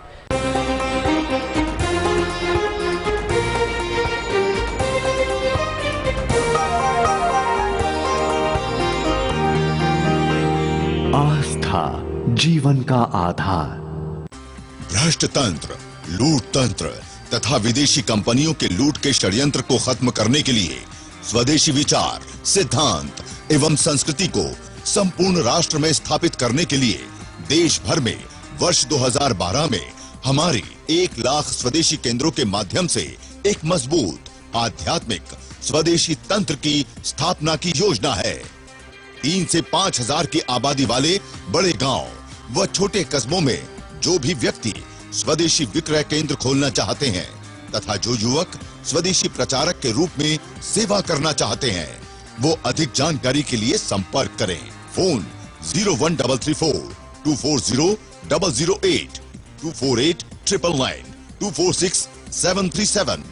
आस्था जीवन का आधार। भ्रष्ट तंत्र, लूट तंत्र तथा विदेशी कंपनियों के लूट के षड्यंत्र को खत्म करने के लिए स्वदेशी विचार, सिद्धांत एवं संस्कृति को संपूर्ण राष्ट्र में स्थापित करने के लिए देश भर में वर्ष 2012 में हमारी 1 लाख स्वदेशी केंद्रों के माध्यम से एक मजबूत आध्यात्मिक स्वदेशी तंत्र की स्थापना की योजना है। 3 से 5 हजार की आबादी वाले बड़े गांव व छोटे कस्बों में जो भी व्यक्ति स्वदेशी विक्रय केंद्र खोलना चाहते हैं तथा जो युवक स्वदेशी प्रचारक के रूप में सेवा करना चाहते हैं वो अधिक जानकारी के लिए संपर्क करें। फोन 01334 240 008 248 999 246 737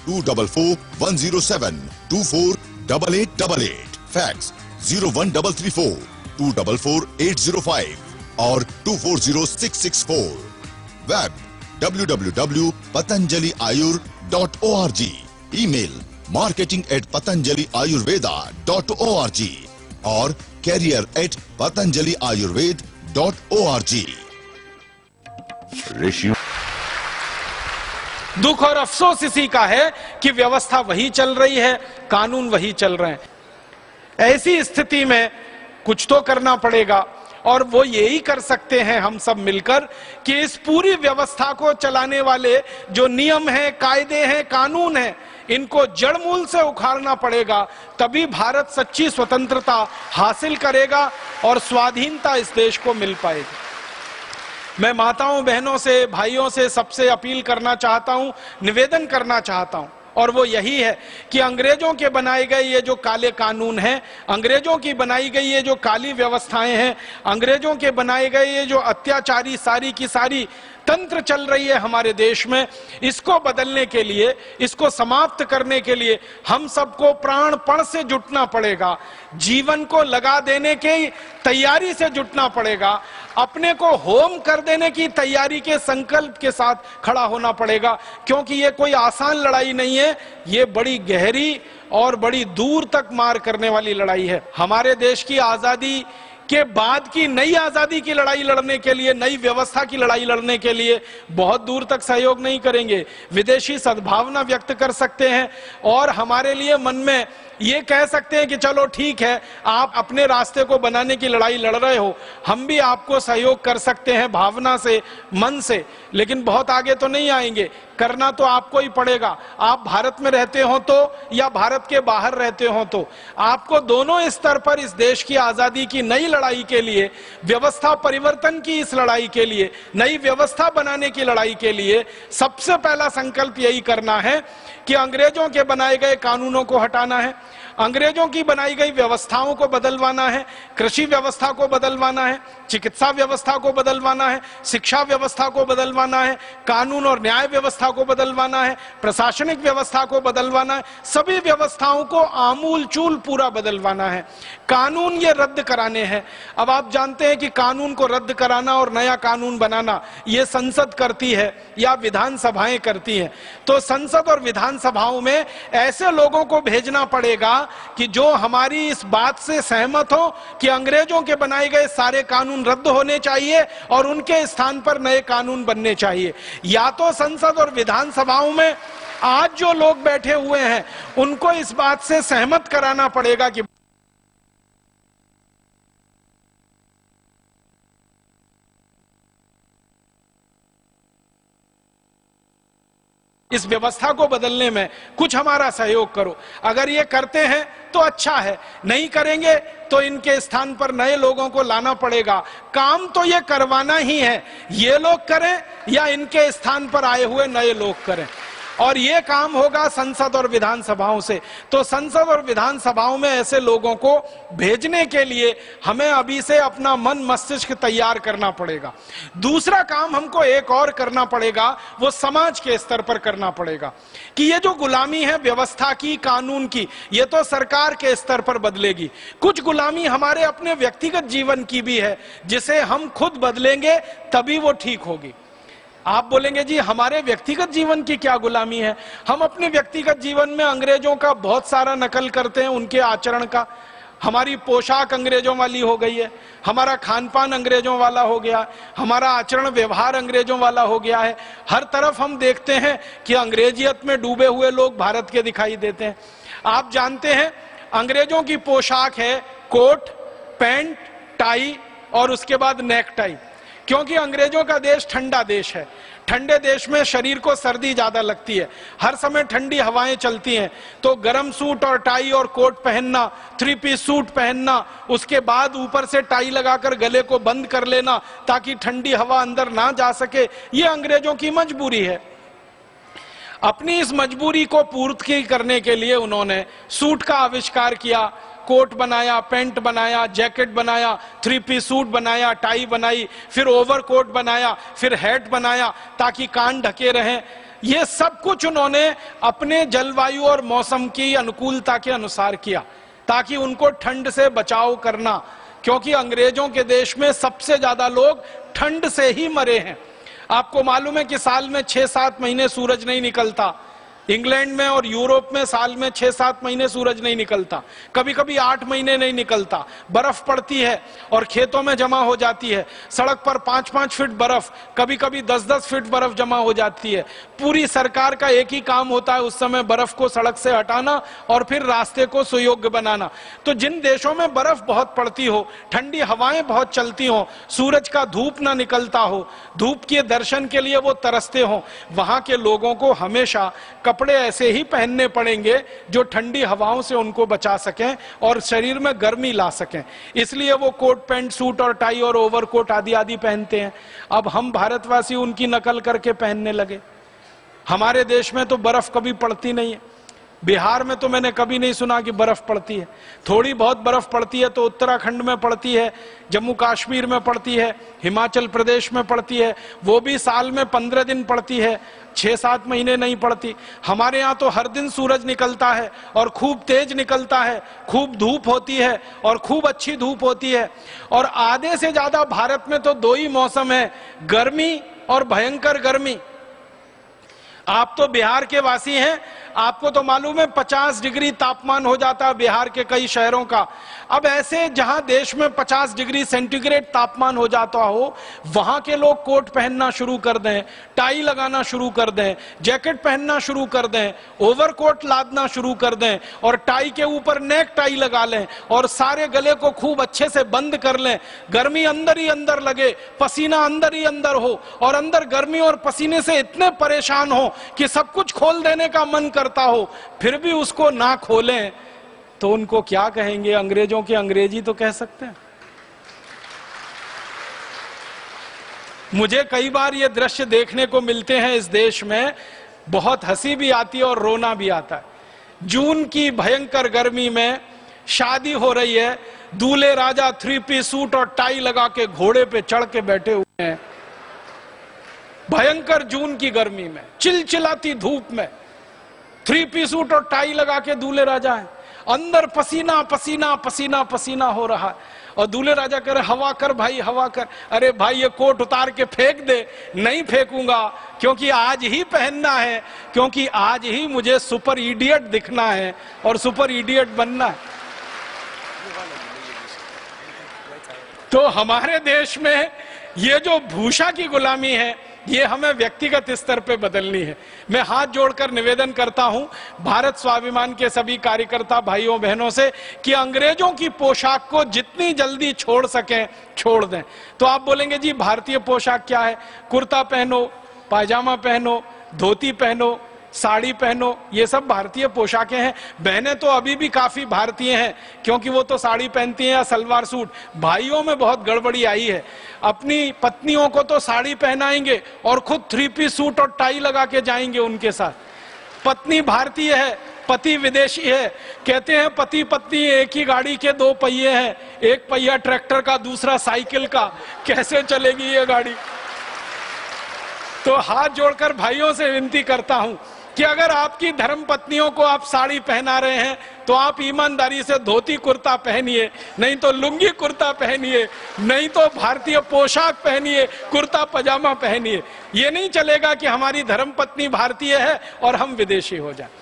244 107 24 8888। फैक्स 01334 244 805 और 240664। Web www.patanjaliayur.org। ईमेल marketing@patanjaliayurveda.org और career@patanjaliayurved.org। दुख और अफसोस इसी का है कि व्यवस्था वही चल रही है, कानून वही चल रहे हैं। ऐसी स्थिति में कुछ तो करना पड़ेगा और वो यही कर सकते हैं हम सब मिलकर कि इस पूरी व्यवस्था को चलाने वाले जो नियम हैं, कायदे हैं, कानून हैं, इनको जड़मूल से उखाड़ना पड़ेगा। तभी भारत सच्ची स्वतंत्रता हासिल करेगा और स्वाधीनता इस देश को मिल पाएगी। मैं माताओं, बहनों से, भाइयों से, सबसे अपील करना चाहता हूं, निवेदन करना चाहता हूं, और वो यही है कि अंग्रेजों के बनाए गए ये जो काले कानून हैं, अंग्रेजों की बनाई गई ये जो काली व्यवस्थाएं हैं, अंग्रेजों के बनाए गए ये जो अत्याचारी सारी की सारी तंत्र चल रही है हमारे देश में, इसको बदलने के लिए, इसको समाप्त करने के लिए हम सबको प्राणपण से जुटना पड़ेगा, जीवन को लगा देने की तैयारी से जुटना पड़ेगा, अपने को होम कर देने की तैयारी के संकल्प के साथ खड़ा होना पड़ेगा, क्योंकि ये कोई आसान लड़ाई नहीं है, ये बड़ी गहरी और बड़ी दूर तक मार करने वाली लड़ाई है। हमारे देश की आजादी के बाद की नई आजादी की लड़ाई लड़ने के लिए, नई व्यवस्था की लड़ाई लड़ने के लिए बहुत दूर तक सहयोग नहीं करेंगे, विदेशी सद्भावना व्यक्त कर सकते हैं और हमारे लिए मन में ये कह सकते हैं कि चलो ठीक है, आप अपने रास्ते को बनाने की लड़ाई लड़ रहे हो, हम भी आपको सहयोग कर सकते हैं भावना से, मन से, लेकिन बहुत आगे तो नहीं आएंगे, करना तो आपको ही पड़ेगा। आप भारत में रहते हो तो या भारत के बाहर रहते हो तो आपको दोनों स्तर पर इस देश की आजादी की नई लड़ाई के लिए, व्यवस्था परिवर्तन की इस लड़ाई के लिए, नई व्यवस्था बनाने की लड़ाई के लिए सबसे पहला संकल्प यही करना है कि अंग्रेजों के बनाए गए कानूनों को हटाना है, अंग्रेजों की बनाई गई व्यवस्थाओं को बदलवाना है, कृषि व्यवस्था को बदलवाना है, चिकित्सा व्यवस्था को बदलवाना है, शिक्षा व्यवस्था को बदलवाना है, कानून और न्याय व्यवस्था को बदलवाना है, प्रशासनिक व्यवस्था को बदलवाना है, सभी व्यवस्थाओं को आमूल चूल पूरा बदलवाना है। कानून ये रद्द कराने हैं। अब आप जानते हैं कि कानून को रद्द कराना और नया कानून बनाना ये संसद करती है या विधानसभाएं करती हैं। तो संसद और विधानसभाओं में ऐसे लोगों को भेजना पड़ेगा कि जो हमारी इस बात से सहमत हो कि अंग्रेजों के बनाए गए सारे कानून रद्द होने चाहिए और उनके स्थान पर नए कानून बनने चाहिए। या तो संसद और विधानसभाओं में आज जो लोग बैठे हुए हैं उनको इस बात से सहमत कराना पड़ेगा कि इस व्यवस्था को बदलने में कुछ हमारा सहयोग करो। अगर ये करते हैं तो अच्छा है, नहीं करेंगे तो इनके स्थान पर नए लोगों को लाना पड़ेगा। काम तो ये करवाना ही है, ये लोग करें या इनके स्थान पर आए हुए नए लोग करें, और ये काम होगा संसद और विधानसभाओं से। तो संसद और विधानसभाओं में ऐसे लोगों को भेजने के लिए हमें अभी से अपना मन मस्तिष्क तैयार करना पड़ेगा। दूसरा काम हमको एक और करना पड़ेगा, वो समाज के स्तर पर करना पड़ेगा कि ये जो गुलामी है व्यवस्था की, कानून की, ये तो सरकार के स्तर पर बदलेगी। कुछ गुलामी हमारे अपने व्यक्तिगत जीवन की भी है, जिसे हम खुद बदलेंगे तभी वो ठीक होगी। आप बोलेंगे जी हमारे व्यक्तिगत जीवन की क्या गुलामी है? हम अपने व्यक्तिगत जीवन में अंग्रेजों का बहुत सारा नकल करते हैं, उनके आचरण का। हमारी पोशाक अंग्रेजों वाली हो गई है, हमारा खान पान अंग्रेजों वाला हो गया, हमारा आचरण व्यवहार अंग्रेजों वाला हो गया है। हर तरफ हम देखते हैं कि अंग्रेजियत में डूबे हुए लोग भारत के दिखाई देते हैं। आप जानते हैं अंग्रेजों की पोशाक है कोट, पैंट, टाई और उसके बाद नेक टाई, क्योंकि अंग्रेजों का देश ठंडा देश है। ठंडे देश में शरीर को सर्दी ज्यादा लगती है, हर समय ठंडी हवाएं चलती हैं, तो गर्म सूट और टाई और कोट पहनना, 3 पीस सूट पहनना, उसके बाद ऊपर से टाई लगाकर गले को बंद कर लेना ताकि ठंडी हवा अंदर ना जा सके, ये अंग्रेजों की मजबूरी है। अपनी इस मजबूरी को पूर्ति करने के लिए उन्होंने सूट का आविष्कार किया, कोट बनाया, पैंट बनाया, जैकेट बनाया, 3 पीस सूट बनाया, टाई बनाई, फिर ओवरकोट बनाया, फिर हैट बनाया ताकि कान ढके रहें। ये सब कुछ उन्होंने अपने जलवायु और मौसम की अनुकूलता के अनुसार किया ताकि उनको ठंड से बचाव करना, क्योंकि अंग्रेजों के देश में सबसे ज्यादा लोग ठंड से ही मरे हैं। आपको मालूम है कि साल में 6-7 महीने सूरज नहीं निकलता। इंग्लैंड में और यूरोप में साल में 6-7 महीने सूरज नहीं निकलता, कभी कभी 8 महीने नहीं निकलता। बर्फ पड़ती है और खेतों में जमा हो जाती है, सड़क पर 5-5 फीट बर्फ, कभी कभी 10-10 फीट बर्फ जमा हो जाती है। पूरी सरकार का एक ही काम होता है उस समय बर्फ को सड़क से हटाना और फिर रास्ते को सुयोग्य बनाना। तो जिन देशों में बर्फ बहुत पड़ती हो, ठंडी हवाएं बहुत चलती हो, सूरज का धूप ना निकलता हो, धूप के दर्शन के लिए वो तरसते हो, वहां के लोगों को हमेशा कपड़े ऐसे ही पहनने पड़ेंगे जो ठंडी हवाओं से उनको बचा सकें और शरीर में गर्मी ला सकें। इसलिए वो कोट पैंट सूट और टाई और ओवरकोट आदि आदि पहनते हैं। अब हम भारतवासी उनकी नकल करके पहनने लगे। हमारे देश में तो बर्फ कभी पड़ती नहीं है। बिहार में तो मैंने कभी नहीं सुना कि बर्फ पड़ती है। थोड़ी बहुत बर्फ पड़ती है तो उत्तराखंड में पड़ती है, जम्मू कश्मीर में पड़ती है, हिमाचल प्रदेश में पड़ती है, वो भी साल में 15 दिन पड़ती है, 6-7 महीने नहीं पड़ती। हमारे यहाँ तो हर दिन सूरज निकलता है और खूब तेज निकलता है, खूब धूप होती है और खूब अच्छी धूप होती है। और आधे से ज्यादा भारत में तो 2 ही मौसम है, गर्मी और भयंकर गर्मी। आप तो बिहार के वासी हैं, आपको तो मालूम है 50 डिग्री तापमान हो जाता है बिहार के कई शहरों का। अब ऐसे जहां देश में 50 डिग्री सेंटीग्रेड तापमान हो जाता हो, वहां के लोग कोट पहनना शुरू कर दें, टाई लगाना शुरू कर दें, जैकेट पहनना शुरू कर दें, ओवरकोट लादना शुरू कर दें और टाई के ऊपर नेक टाई लगा लें और सारे गले को खूब अच्छे से बंद कर लें। गर्मी अंदर ही अंदर लगे, पसीना अंदर ही अंदर हो और अंदर गर्मी और पसीने से इतने परेशान हो कि सब कुछ खोल देने का मन करता हो, फिर भी उसको ना खोलें तो उनको क्या कहेंगे? अंग्रेजों की अंग्रेजी तो कह सकते हैं। मुझे कई बार ये दृश्य देखने को मिलते हैं इस देश में, बहुत हंसी भी आती है और रोना भी आता है। जून की भयंकर गर्मी में शादी हो रही है, दूल्हे राजा 3 पीस सूट और टाई लगा के घोड़े पे चढ़ के बैठे हुए हैं। भयंकर जून की गर्मी में, चिलचिलाती धूप में 3 पीस सूट और टाई लगा के दूल्हे राजा हैं। अंदर पसीना पसीना पसीना पसीना हो रहा है और दूल्हे राजा कह रहे हवा कर भाई, हवा कर। अरे भाई ये कोट उतार के फेंक दे। नहीं फेंकूंगा, क्योंकि आज ही पहनना है, क्योंकि आज ही मुझे सुपर इडियट दिखना है और सुपर इडियट बनना है। तो हमारे देश में ये जो भूषा की गुलामी है, ये हमें व्यक्तिगत स्तर पे बदलनी है। मैं हाथ जोड़कर निवेदन करता हूं भारत स्वाभिमान के सभी कार्यकर्ता भाइयों बहनों से कि अंग्रेजों की पोशाक को जितनी जल्दी छोड़ सकें छोड़ दें। तो आप बोलेंगे जी भारतीय पोशाक क्या है? कुर्ता पहनो, पायजामा पहनो, धोती पहनो, साड़ी पहनो, ये सब भारतीय पोशाकें हैं। बहनें तो अभी भी काफी भारतीय हैं, क्योंकि वो तो साड़ी पहनती हैं या सलवार सूट। भाइयों में बहुत गड़बड़ी आई है। अपनी पत्नियों को तो साड़ी पहनाएंगे और खुद 3 पीस सूट और टाई लगा के जाएंगे उनके साथ। पत्नी भारतीय है, पति विदेशी है। कहते हैं पति पत्नी एक ही गाड़ी के 2 पहिए हैं, एक पहिया ट्रैक्टर का, दूसरा साइकिल का। कैसे चलेगी ये गाड़ी? तो हाथ जोड़कर भाइयों से विनती करता हूं कि अगर आपकी धर्म पत्नियों को आप साड़ी पहना रहे हैं तो आप ईमानदारी से धोती कुर्ता पहनिए, नहीं तो लुंगी कुर्ता पहनिए, नहीं तो भारतीय पोशाक पहनिए, कुर्ता पजामा पहनिए। ये नहीं चलेगा कि हमारी धर्म पत्नी भारतीय है और हम विदेशी हो जाए।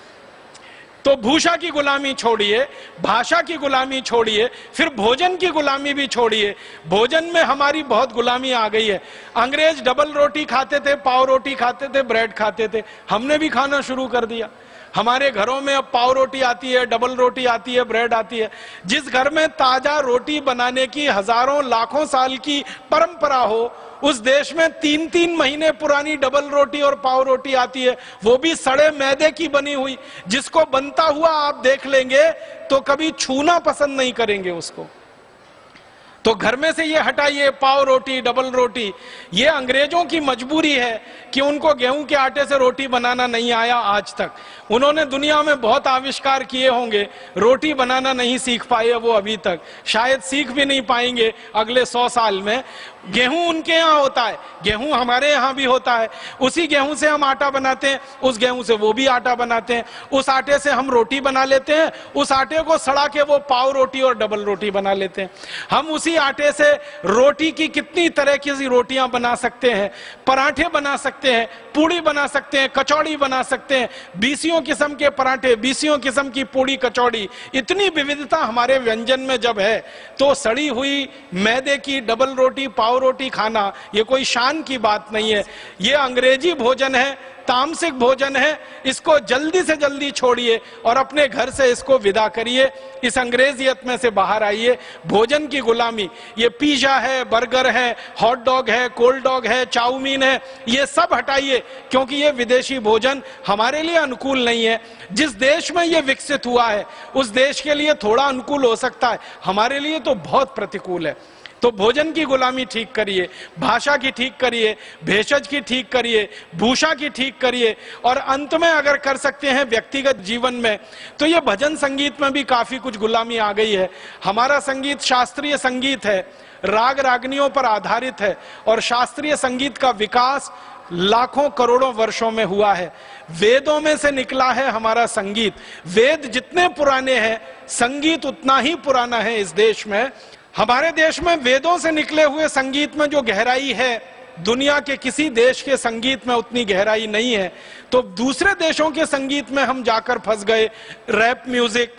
तो भूषा की गुलामी छोड़िए, भाषा की गुलामी छोड़िए, फिर भोजन की गुलामी भी छोड़िए। भोजन में हमारी बहुत गुलामी आ गई है। अंग्रेज डबल रोटी खाते थे, पाव रोटी खाते थे, ब्रेड खाते थे। हमने भी खाना शुरू कर दिया। हमारे घरों में अब पाव रोटी आती है, डबल रोटी आती है, ब्रेड आती है। जिस घर में ताजा रोटी बनाने की हजारों लाखों साल की परंपरा हो, उस देश में 3-3 महीने पुरानी डबल रोटी और पाव रोटी आती है, वो भी सड़े मैदे की बनी हुई। जिसको बनता हुआ आप देख लेंगे तो कभी छूना पसंद नहीं करेंगे उसको। तो घर में से ये हटाइए पाव रोटी, डबल रोटी। ये अंग्रेजों की मजबूरी है कि उनको गेहूं के आटे से रोटी बनाना नहीं आया आज तक। उन्होंने दुनिया में बहुत आविष्कार किए होंगे, रोटी बनाना नहीं सीख पाए वो अभी तक, शायद सीख भी नहीं पाएंगे अगले 100 साल में। गेहूं उनके यहाँ होता है, गेहूं हमारे यहाँ भी होता है। उसी गेहूं से हम आटा बनाते हैं, उस गेहूं से वो भी आटा बनाते हैं। उस आटे से हम रोटी बना लेते हैं, उस आटे को सड़ा के वो पाव रोटी और डबल रोटी बना लेते हैं। हम उसी आटे से रोटी की कितनी तरह की रोटियां बना सकते हैं, पराठे बना सकते हैं, पूड़ी बना सकते हैं, कचौड़ी बना सकते हैं। 20 किस्म के पराठे, 20 किस्म की पूड़ी, कचौड़ी। इतनी विविधता हमारे व्यंजन में जब है, तो सड़ी हुई मैदे की डबल रोटी, पाव रोटी खाना ये कोई शान की बात नहीं है। ये अंग्रेजी भोजन है तामसिक भोजन है, इसको जल्दी से जल्दी छोड़िए और अपने घर से इसको विदा करिए, इस अंग्रेजियत में से बाहर आइए। भोजन की गुलामी, ये पिज्जा है, बर्गर है, हॉट डॉग है, कोल्ड डॉग है, चाउमीन है, ये सब हटाइए, क्योंकि ये विदेशी भोजन हमारे लिए अनुकूल नहीं है। जिस देश में ये विकसित हुआ है उस देश के लिए थोड़ा अनुकूल हो सकता है, हमारे लिए तो बहुत प्रतिकूल है। तो भोजन की गुलामी ठीक करिए, भाषा की ठीक करिए, भेषज की ठीक करिए, भूषा की ठीक करिए, और अंत में अगर कर सकते हैं व्यक्तिगत जीवन में, तो ये भजन संगीत में भी काफी कुछ गुलामी आ गई है। हमारा संगीत शास्त्रीय संगीत है, राग रागनियों पर आधारित है, और शास्त्रीय संगीत का विकास लाखों करोड़ों वर्षों में हुआ है। वेदों में से निकला है हमारा संगीत। वेद जितने पुराने हैं, संगीत उतना ही पुराना है इस देश में। हमारे देश में वेदों से निकले हुए संगीत में जो गहराई है, दुनिया के किसी देश के संगीत में उतनी गहराई नहीं है। तो दूसरे देशों के संगीत में हम जाकर फंस गए। Rap music,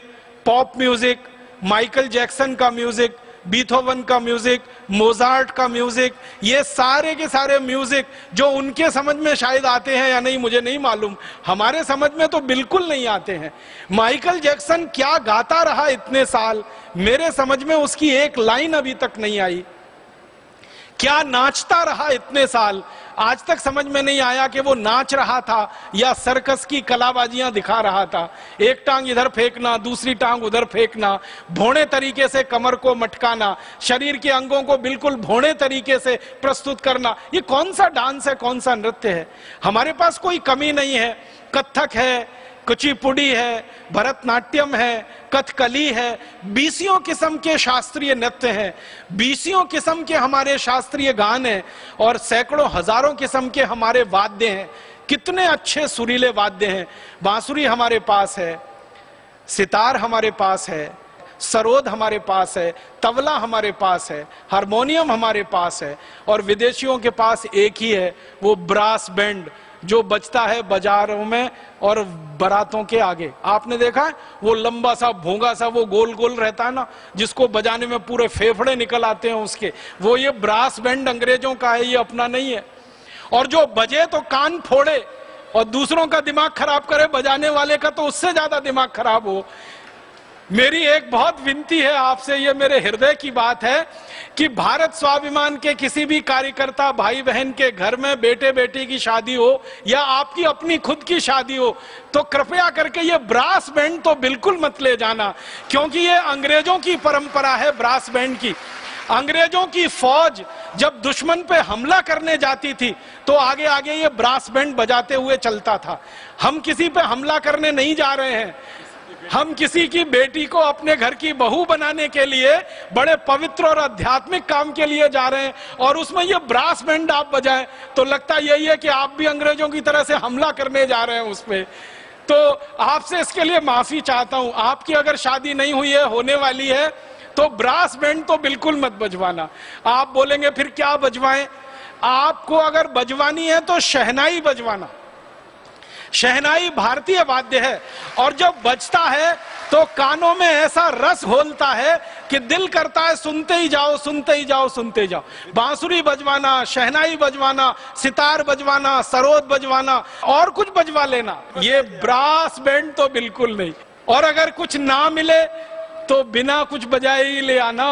pop music, Michael Jackson का म्यूजिक, बीथोवन का म्यूजिक, मोजार्ट का म्यूजिक, ये सारे के सारे म्यूजिक जो उनके समझ में शायद आते हैं या नहीं मुझे नहीं मालूम, हमारे समझ में तो बिल्कुल नहीं आते हैं। माइकल जैक्सन क्या गाता रहा इतने साल, मेरे समझ में उसकी एक लाइन अभी तक नहीं आई। क्या नाचता रहा इतने साल, आज तक समझ में नहीं आया कि वो नाच रहा था या सर्कस की कलाबाजियां दिखा रहा था। एक टांग इधर फेंकना, दूसरी टांग उधर फेंकना, भौणे तरीके से कमर को मटकाना, शरीर के अंगों को बिल्कुल भौणे तरीके से प्रस्तुत करना, ये कौन सा डांस है, कौन सा नृत्य है। हमारे पास कोई कमी नहीं है। कथक है, कुचिपुड़ी है, भरतनाट्यम है, कथकली है, बीसियों किस्म के शास्त्रीय नृत्य हैं, बीसियों किस्म के हमारे शास्त्रीय गान हैं, और सैकड़ों हजारों किस्म के हमारे वाद्य हैं। कितने अच्छे सुरीले वाद्य हैं। बांसुरी हमारे पास है, सितार हमारे पास है, सरोद हमारे पास है, तबला हमारे पास है, हारमोनियम हमारे पास है, और विदेशियों के पास एक ही है, वो ब्रास बैंड जो बजता है बाजारों में और बारातों के आगे। आपने देखा है वो लंबा सा भोंगा सा वो गोल गोल रहता है ना, जिसको बजाने में पूरे फेफड़े निकल आते हैं उसके, वो ये ब्रास बैंड अंग्रेजों का है, ये अपना नहीं है। और जो बजे तो कान फोड़े और दूसरों का दिमाग खराब करे, बजाने वाले का तो उससे ज्यादा दिमाग खराब हो। मेरी एक बहुत विनती है आपसे, ये मेरे हृदय की बात है कि भारत स्वाभिमान के किसी भी कार्यकर्ता भाई बहन के घर में बेटे बेटी की शादी हो या आपकी अपनी खुद की शादी हो, तो कृपया करके ये ब्रास बैंड तो बिल्कुल मत ले जाना, क्योंकि ये अंग्रेजों की परंपरा है ब्रास बैंड की। अंग्रेजों की फौज जब दुश्मन पे हमला करने जाती थी तो आगे आगे ये ब्रास बैंड बजाते हुए चलता था। हम किसी पे हमला करने नहीं जा रहे हैं, हम किसी की बेटी को अपने घर की बहू बनाने के लिए बड़े पवित्र और आध्यात्मिक काम के लिए जा रहे हैं, और उसमें ये ब्रास बैंड आप बजाएं तो लगता यही है कि आप भी अंग्रेजों की तरह से हमला करने जा रहे हैं उस पे। तो आपसे इसके लिए माफी चाहता हूं। आपकी अगर शादी नहीं हुई है, होने वाली है, तो ब्रास बैंड तो बिल्कुल मत बजवाना। आप बोलेंगे फिर क्या बजवाएं? आपको अगर बजवानी है तो शहनाई बजवाना। शहनाई भारतीय वाद्य है, और जब बजता है तो कानों में ऐसा रस घोलता है कि दिल करता है सुनते ही जाओ, सुनते ही जाओ, सुनते जाओ। बांसुरी बजवाना, शहनाई बजवाना, सितार बजवाना, सरोद बजवाना, और कुछ बजवा लेना, ये ब्रास बैंड तो बिल्कुल नहीं। और अगर कुछ ना मिले तो बिना कुछ बजाए ही ले आना।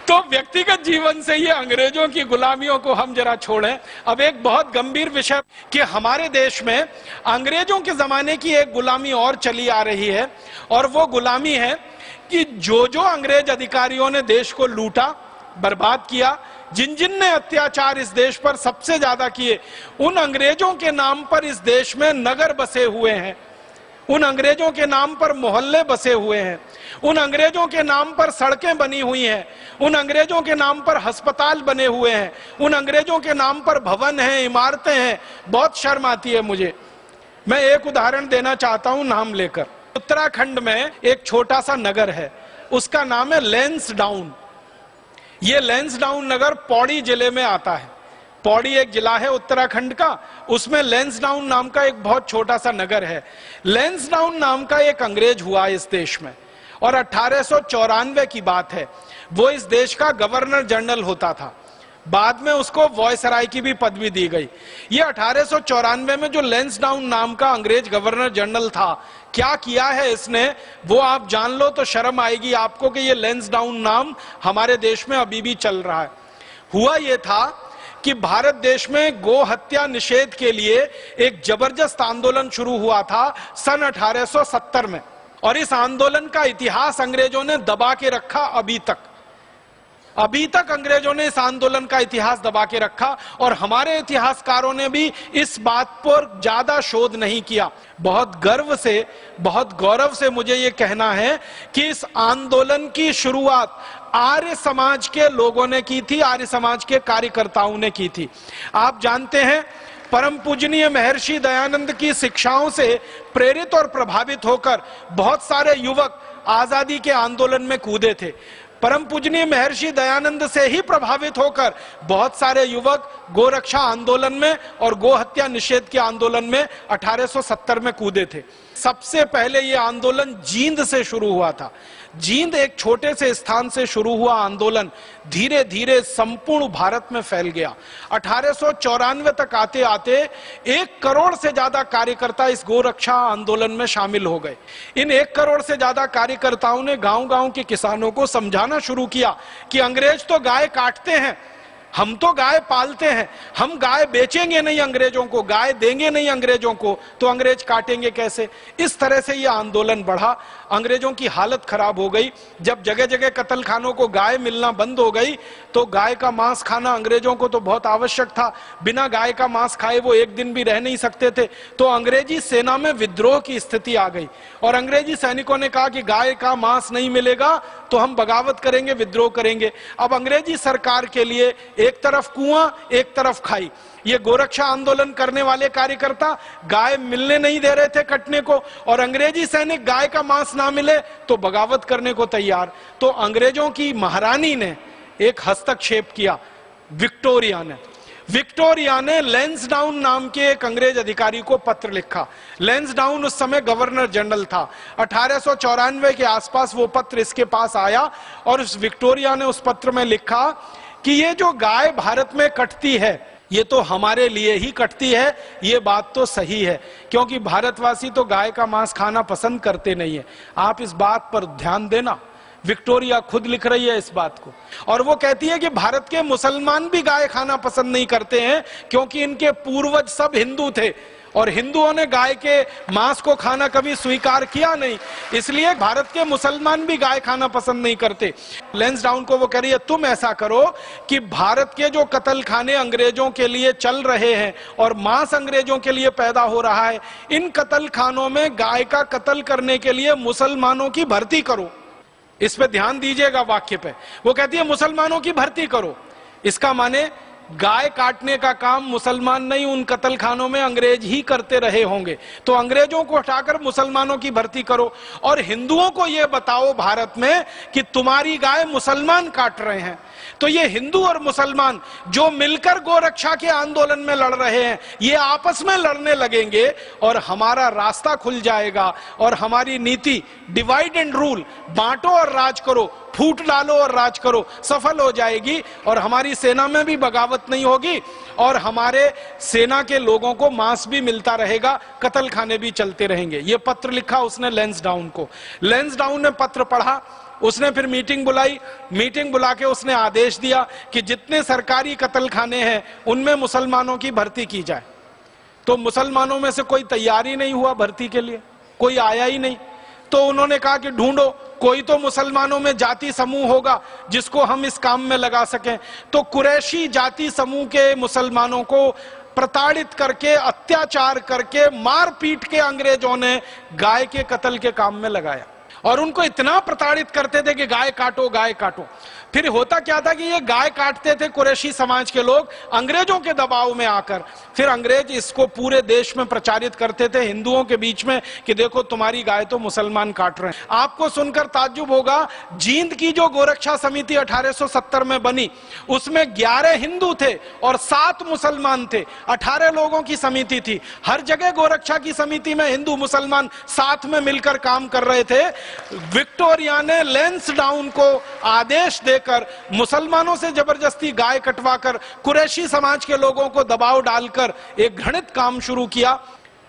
तो व्यक्तिगत जीवन से ये अंग्रेजों की गुलामियों को हम जरा छोड़ें। अब एक बहुत गंभीर विषय कि हमारे देश में अंग्रेजों के जमाने की एक गुलामी और चली आ रही है, और वो गुलामी है कि जो जो अंग्रेज अधिकारियों ने देश को लूटा, बर्बाद किया, जिन जिन ने अत्याचार इस देश पर सबसे ज्यादा किए, उन अंग्रेजों के नाम पर इस देश में नगर बसे हुए हैं, उन अंग्रेजों के नाम पर मोहल्ले बसे हुए हैं, उन अंग्रेजों के नाम पर सड़कें बनी हुई हैं, उन अंग्रेजों के नाम पर अस्पताल बने हुए हैं, उन अंग्रेजों के नाम पर भवन हैं, इमारतें हैं। बहुत शर्म आती है मुझे। मैं एक उदाहरण देना चाहता हूं नाम लेकर। उत्तराखंड में एक छोटा सा नगर है, उसका नाम है लैंसडाउन। ये लैंसडाउन नगर पौड़ी जिले में आता है। पौड़ी एक जिला है उत्तराखंड का, उसमें लैंसडाउन नाम का एक बहुत छोटा सा नगर है। लैंसडाउन नाम का एक अंग्रेज हुआ इस देश में, और 1894 की बात है। वो इस देश का गवर्नर जनरल होता था। बाद में उसको वॉयसराय की भी पदवी दी गई। ये 1894 में जो लैंसडाउन नाम का अंग्रेज गवर्नर जनरल था, क्या किया है इसने वो आप जान लो तो शर्म आएगी आपको कि ये लैंसडाउन नाम हमारे देश में अभी भी चल रहा है। हुआ ये था कि भारत देश में गो हत्या निषेध के लिए एक जबरदस्त आंदोलन शुरू हुआ था सन 1870 में, और इस आंदोलन का इतिहास अंग्रेजों ने दबा के रखा। अभी तक अंग्रेजों ने इस आंदोलन का इतिहास दबा के रखा, और हमारे इतिहासकारों ने भी इस बात पर ज्यादा शोध नहीं किया। बहुत गौरव से मुझे यह कहना है कि इस आंदोलन की शुरुआत आर्य समाज के लोगों ने की थी, आर्य समाज के कार्यकर्ताओं ने की थी। आप जानते हैं, परम पूजनीय महर्षि दयानंद की शिक्षाओं से प्रेरित और प्रभावित होकर बहुत सारे युवक आजादी के आंदोलन में कूदे थे। परम पूजनीय महर्षि दयानंद से ही प्रभावित होकर बहुत सारे युवक गोरक्षा आंदोलन में और गो हत्या निषेध के आंदोलन में 1870 में कूदे थे। सबसे पहले यह आंदोलन जींद से शुरू हुआ था। जींद एक छोटे से स्थान से शुरू हुआ आंदोलन धीरे धीरे संपूर्ण भारत में फैल गया। 1894 तक आते आते 1 करोड़ से ज्यादा कार्यकर्ता इस गोरक्षा आंदोलन में शामिल हो गए। इन 1 करोड़ से ज्यादा कार्यकर्ताओं ने गांव-गांव के किसानों को समझाना शुरू किया कि अंग्रेज तो गाय काटते हैं, हम तो गाय पालते हैं, हम गाय बेचेंगे नहीं अंग्रेजों को, गाय देंगे नहीं अंग्रेजों को, तो अंग्रेज काटेंगे कैसे। इस तरह से यह आंदोलन बढ़ा। अंग्रेजों की हालत खराब हो गई। जब जगह जगह कत्ल खानों को गाय मिलना बंद हो गई तो गाय का मांस खाना अंग्रेजों को तो बहुत आवश्यक था। बिना गाय का मांस खाए वो एक दिन भी रह नहीं सकते थे। तो अंग्रेजी सेना में विद्रोह की स्थिति आ गई और अंग्रेजी सैनिकों ने कहा कि गाय का मांस नहीं मिलेगा तो हम बगावत करेंगे, विद्रोह करेंगे। अब अंग्रेजी सरकार के लिए एक तरफ कुआं एक तरफ खाई। ये गोरक्षा आंदोलन करने वाले कार्यकर्ता गाय मिलने नहीं दे रहे थे कटने को, और अंग्रेजी सैनिक गाय का मांस ना मिले तो बगावत करने को तैयार। तो अंग्रेजों की महारानी ने एक हस्तक्षेप किया। विक्टोरिया ने लैंसडाउन नाम के एक अंग्रेज अधिकारी को पत्र लिखा। लैंसडाउन उस समय गवर्नर जनरल था। 1894 के आसपास वो पत्र इसके पास आया और उस विक्टोरिया ने उस पत्र में लिखा कि ये जो गाय भारत में कटती है ये तो हमारे लिए ही कटती है। ये बात तो सही है क्योंकि भारतवासी तो गाय का मांस खाना पसंद करते नहीं है। आप इस बात पर ध्यान देना। विक्टोरिया खुद लिख रही है इस बात को, और वो कहती है कि भारत के मुसलमान भी गाय खाना पसंद नहीं करते हैं क्योंकि इनके पूर्वज सब हिंदू थे और हिंदुओं ने गाय के मांस को खाना कभी स्वीकार किया नहीं, इसलिए भारत के मुसलमान भी गाय खाना पसंद नहीं करते। लैंसडाउन को वो कह रही है तुम ऐसा करो कि भारत के जो कत्ल खाने अंग्रेजों के लिए चल रहे हैं और मांस अंग्रेजों के लिए पैदा हो रहा है, इन कत्ल खानों में गाय का कत्ल करने के लिए मुसलमानों की भर्ती करो। इस पे ध्यान दीजिएगा वाक्य पे। वो कहती है मुसलमानों की भर्ती करो। इसका माने गाय काटने का काम मुसलमान नहीं, उन कत्ल खानों में अंग्रेज ही करते रहे होंगे। तो अंग्रेजों को हटाकर मुसलमानों की भर्ती करो और हिंदुओं को यह बताओ भारत में कि तुम्हारी गाय मुसलमान काट रहे हैं। तो ये हिंदू और मुसलमान जो मिलकर गोरक्षा के आंदोलन में लड़ रहे हैं, ये आपस में लड़ने लगेंगे और हमारा रास्ता खुल जाएगा और हमारी नीति डिवाइड एंड रूल, बांटो और राज करो, फूट डालो और राज करो, सफल हो जाएगी और हमारी सेना में भी बगावत नहीं होगी और हमारे सेना के लोगों को मांस भी मिलता रहेगा, कत्ल खाने भी चलते रहेंगे। ये पत्र लिखा उसने लैंसडाउन को। लैंसडाउन ने पत्र पढ़ा, उसने फिर मीटिंग बुलाई। मीटिंग बुला के उसने आदेश दिया कि जितने सरकारी कत्ल खाने हैं उनमें मुसलमानों की भर्ती की जाए। तो मुसलमानों में से कोई तैयार ही नहीं हुआ भर्ती के लिए, कोई आया ही नहीं। तो उन्होंने कहा कि ढूंढो कोई तो मुसलमानों में जाति समूह होगा जिसको हम इस काम में लगा सकें। तो कुरैशी जाति समूह के मुसलमानों को प्रताड़ित करके, अत्याचार करके, मार पीट के अंग्रेजों ने गाय के कत्ल के काम में लगाया और उनको इतना प्रताड़ित करते थे कि गाय काटो, गाय काटो। फिर होता क्या था कि ये गाय काटते थे कुरैशी समाज के लोग अंग्रेजों के दबाव में आकर। फिर अंग्रेज इसको पूरे देश में प्रचारित करते थे हिंदुओं के बीच में कि देखो तुम्हारी गाय तो मुसलमान काट रहे हैं। आपको सुनकर ताज्जुब होगा, जींद की जो गोरक्षा समिति 1870 में बनी उसमें 11 हिंदू थे और 7 मुसलमान थे। 18 लोगों की समिति थी। हर जगह गोरक्षा की समिति में हिंदू मुसलमान साथ में मिलकर काम कर रहे थे। विक्टोरिया ने लैंसडाउन को आदेश लेकर मुसलमानों से जबरदस्ती गाय कटवाकर कुरैशी समाज के लोगों को दबाव डालकर एक घृणित काम शुरू किया।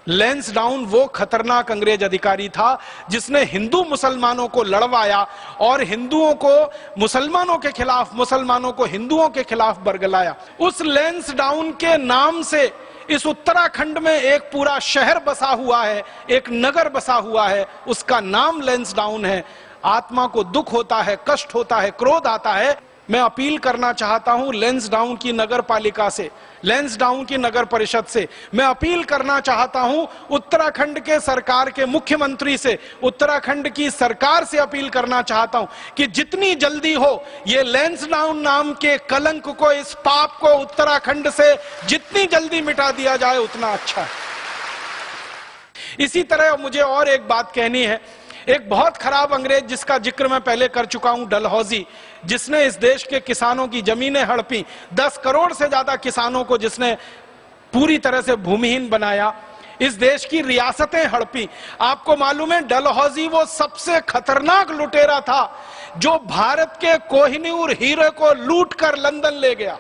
लैंसडाउन वो खतरनाक अंग्रेज अधिकारी था जिसने हिंदू मुसलमानों को लड़वाया और हिंदुओं को मुसलमानों के खिलाफ, मुसलमानों को हिंदुओं के खिलाफ बरगलाया। उस लैंसडाउन के नाम से इस उत्तराखंड में एक पूरा शहर बसा हुआ है, एक नगर बसा हुआ है, उसका नाम लैंसडाउन है। आत्मा को दुख होता है, कष्ट होता है, क्रोध आता है। मैं अपील करना चाहता हूं लैंसडाउन की नगर पालिका से, लैंसडाउन की नगर परिषद से, मैं अपील करना चाहता हूं उत्तराखंड के सरकार के मुख्यमंत्री से, उत्तराखंड की सरकार से अपील करना चाहता हूं कि जितनी जल्दी हो ये लैंसडाउन नाम के कलंक को, इस पाप को उत्तराखंड से जितनी जल्दी मिटा दिया जाए उतना अच्छा है। इसी तरह मुझे और एक बात कहनी है। एक बहुत खराब अंग्रेज जिसका जिक्र मैं पहले कर चुका हूं, डलहौजी, जिसने इस देश के किसानों की जमीनें हड़पी, 10 करोड़ से ज्यादा किसानों को जिसने पूरी तरह से भूमिहीन बनाया, इस देश की रियासतें हड़पी। आपको मालूम है डलहौजी वो सबसे खतरनाक लुटेरा था जो भारत के कोहिनूर हीरे को लूट कर लंदन ले गया।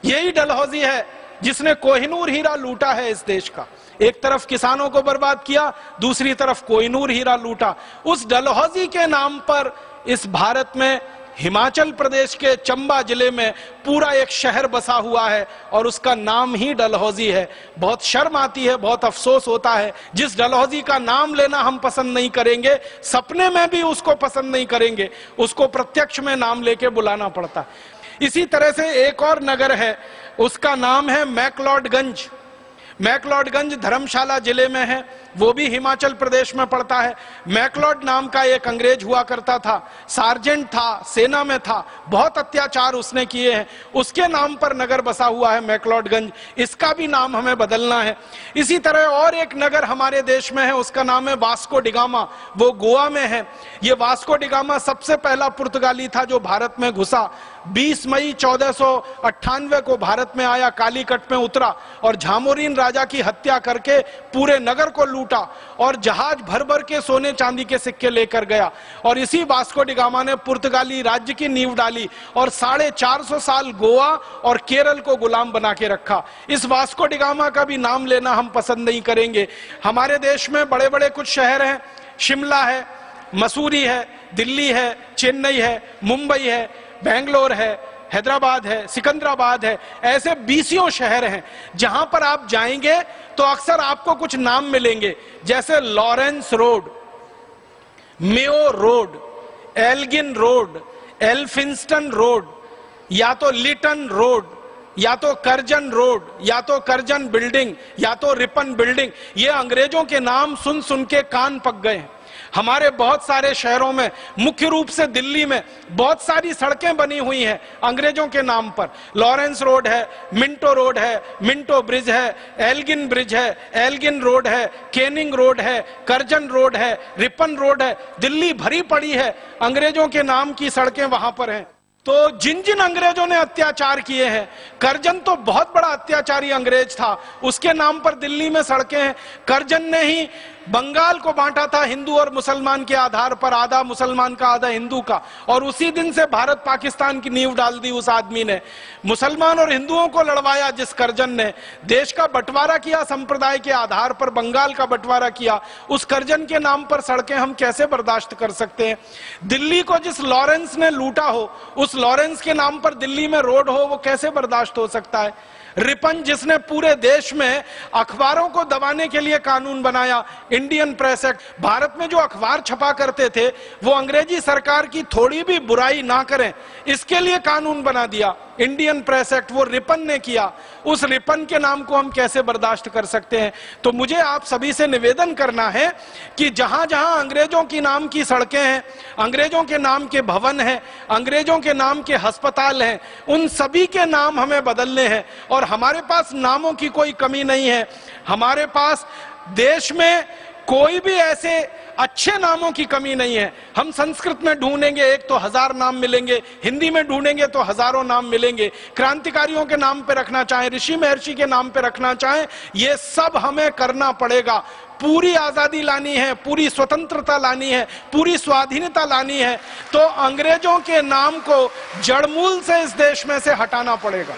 यही डलहौजी है जिसने कोहिनूर हीरा लूटा है इस देश का। एक तरफ किसानों को बर्बाद किया, दूसरी तरफ कोहिनूर हीरा लूटा। उस डलहौजी के नाम पर इस भारत में हिमाचल प्रदेश के चंबा जिले में पूरा एक शहर बसा हुआ है और उसका नाम ही डलहौजी है। बहुत शर्म आती है, बहुत अफसोस होता है। जिस डलहौजी का नाम लेना हम पसंद नहीं करेंगे, सपने में भी उसको पसंद नहीं करेंगे, उसको प्रत्यक्ष में नाम लेके बुलाना पड़ता है। इसी तरह से एक और नगर है, उसका नाम है मैक्लोडगंज। मैक्लोडगंज धर्मशाला जिले में है, वो भी हिमाचल प्रदेश में पड़ता है। मैक्लोड नाम का एक अंग्रेज हुआ करता था, सार्जेंट था, सेना में था, बहुत अत्याचार उसने किए हैं। उसके नाम पर नगर बसा हुआ है मैक्लोडगंज, इसका भी नाम हमें बदलना है। इसी तरह और एक नगर हमारे देश में है, उसका नाम है वास्को डिगामा, वो गोवा में है। ये वास्को डिगामा सबसे पहला पुर्तगाली था जो भारत में घुसा। 20 मई 1498 को भारत में आया, कालीकट में उतरा और झामोरीन राजा की हत्या करके पूरे नगर को लूटा और जहाज भर भर के सोने चांदी के सिक्के लेकर गया। और इसी वास्को डिगामा ने पुर्तगाली राज्य की नींव डाली और 450 साल गोवा और केरल को गुलाम बना के रखा। इस वास्को डिगामा का भी नाम लेना हम पसंद नहीं करेंगे। हमारे देश में बड़े बड़े कुछ शहर हैं, शिमला है, मसूरी है, दिल्ली है, चेन्नई है, मुंबई है, बेंगलोर है, हैदराबाद है, सिकंदराबाद है। ऐसे 20 शहर हैं जहां पर आप जाएंगे तो अक्सर आपको कुछ नाम मिलेंगे, जैसे Lawrence Road, Mayo Road, Elgin Road, Elphinstone Road, या तो लिटन रोड, या तो करजन रोड, या तो करजन बिल्डिंग, या तो रिपन बिल्डिंग। ये अंग्रेजों के नाम सुन सुन के कान पक गए हैं। हमारे बहुत सारे शहरों में, मुख्य रूप से दिल्ली में, बहुत सारी सड़कें बनी हुई हैं अंग्रेजों के नाम पर। लॉरेंस रोड है, मिंटो रोड है, मिंटो ब्रिज है, एल्गिन ब्रिज है, एल्गिन रोड है, केनिंग रोड है, करजन रोड है, रिपन रोड है। दिल्ली भरी पड़ी है, अंग्रेजों के नाम की सड़कें वहां पर हैं। तो जिन जिन अंग्रेजों ने अत्याचार किए हैं, करजन तो बहुत बड़ा अत्याचारी अंग्रेज था, उसके नाम पर दिल्ली में सड़कें हैं। करजन ने ही बंगाल को बांटा था हिंदू और मुसलमान के आधार पर, आधा मुसलमान का आधा हिंदू का, और उसी दिन से भारत पाकिस्तान की नींव डाल दी उस आदमी ने। मुसलमान और हिंदुओं को लड़वाया जिस करजन ने, देश का बंटवारा किया संप्रदाय के आधार पर, बंगाल का बंटवारा किया, उस करजन के नाम पर सड़कें हम कैसे बर्दाश्त कर सकते हैं। दिल्ली को जिस लॉरेंस ने लूटा हो, उस लॉरेंस के नाम पर दिल्ली में रोड हो, वो कैसे बर्दाश्त हो सकता है। रिपन जिसने पूरे देश में अखबारों को दबाने के लिए कानून बनाया, इंडियन प्रेस एक्ट, भारत में जो अखबार छपा करते थे वो अंग्रेजी सरकार की थोड़ी भी बुराई ना करें इसके लिए कानून बना दिया, इंडियन प्रेस एक्ट, वो रिपन ने किया। उस रिपन के नाम को हम कैसे बर्दाश्त कर सकते हैं। तो मुझे आप सभी से निवेदन करना है कि जहां जहां अंग्रेजों की नाम की सड़कें हैं, अंग्रेजों के नाम के भवन हैं, अंग्रेजों के नाम के अस्पताल हैं, उन सभी के नाम हमें बदलने हैं। और हमारे पास नामों की कोई कमी नहीं है। हमारे पास देश में कोई भी ऐसे अच्छे नामों की कमी नहीं है। हम संस्कृत में ढूंढेंगे एक तो 1000 नाम मिलेंगे, हिंदी में ढूंढेंगे तो हजारों नाम मिलेंगे। क्रांतिकारियों के नाम पे रखना चाहें, ऋषि महर्षि के नाम पे रखना चाहें, ये सब हमें करना पड़ेगा। पूरी आजादी लानी है, पूरी स्वतंत्रता लानी है, पूरी स्वाधीनता लानी है, तो अंग्रेजों के नाम को जड़मूल से इस देश में से हटाना पड़ेगा।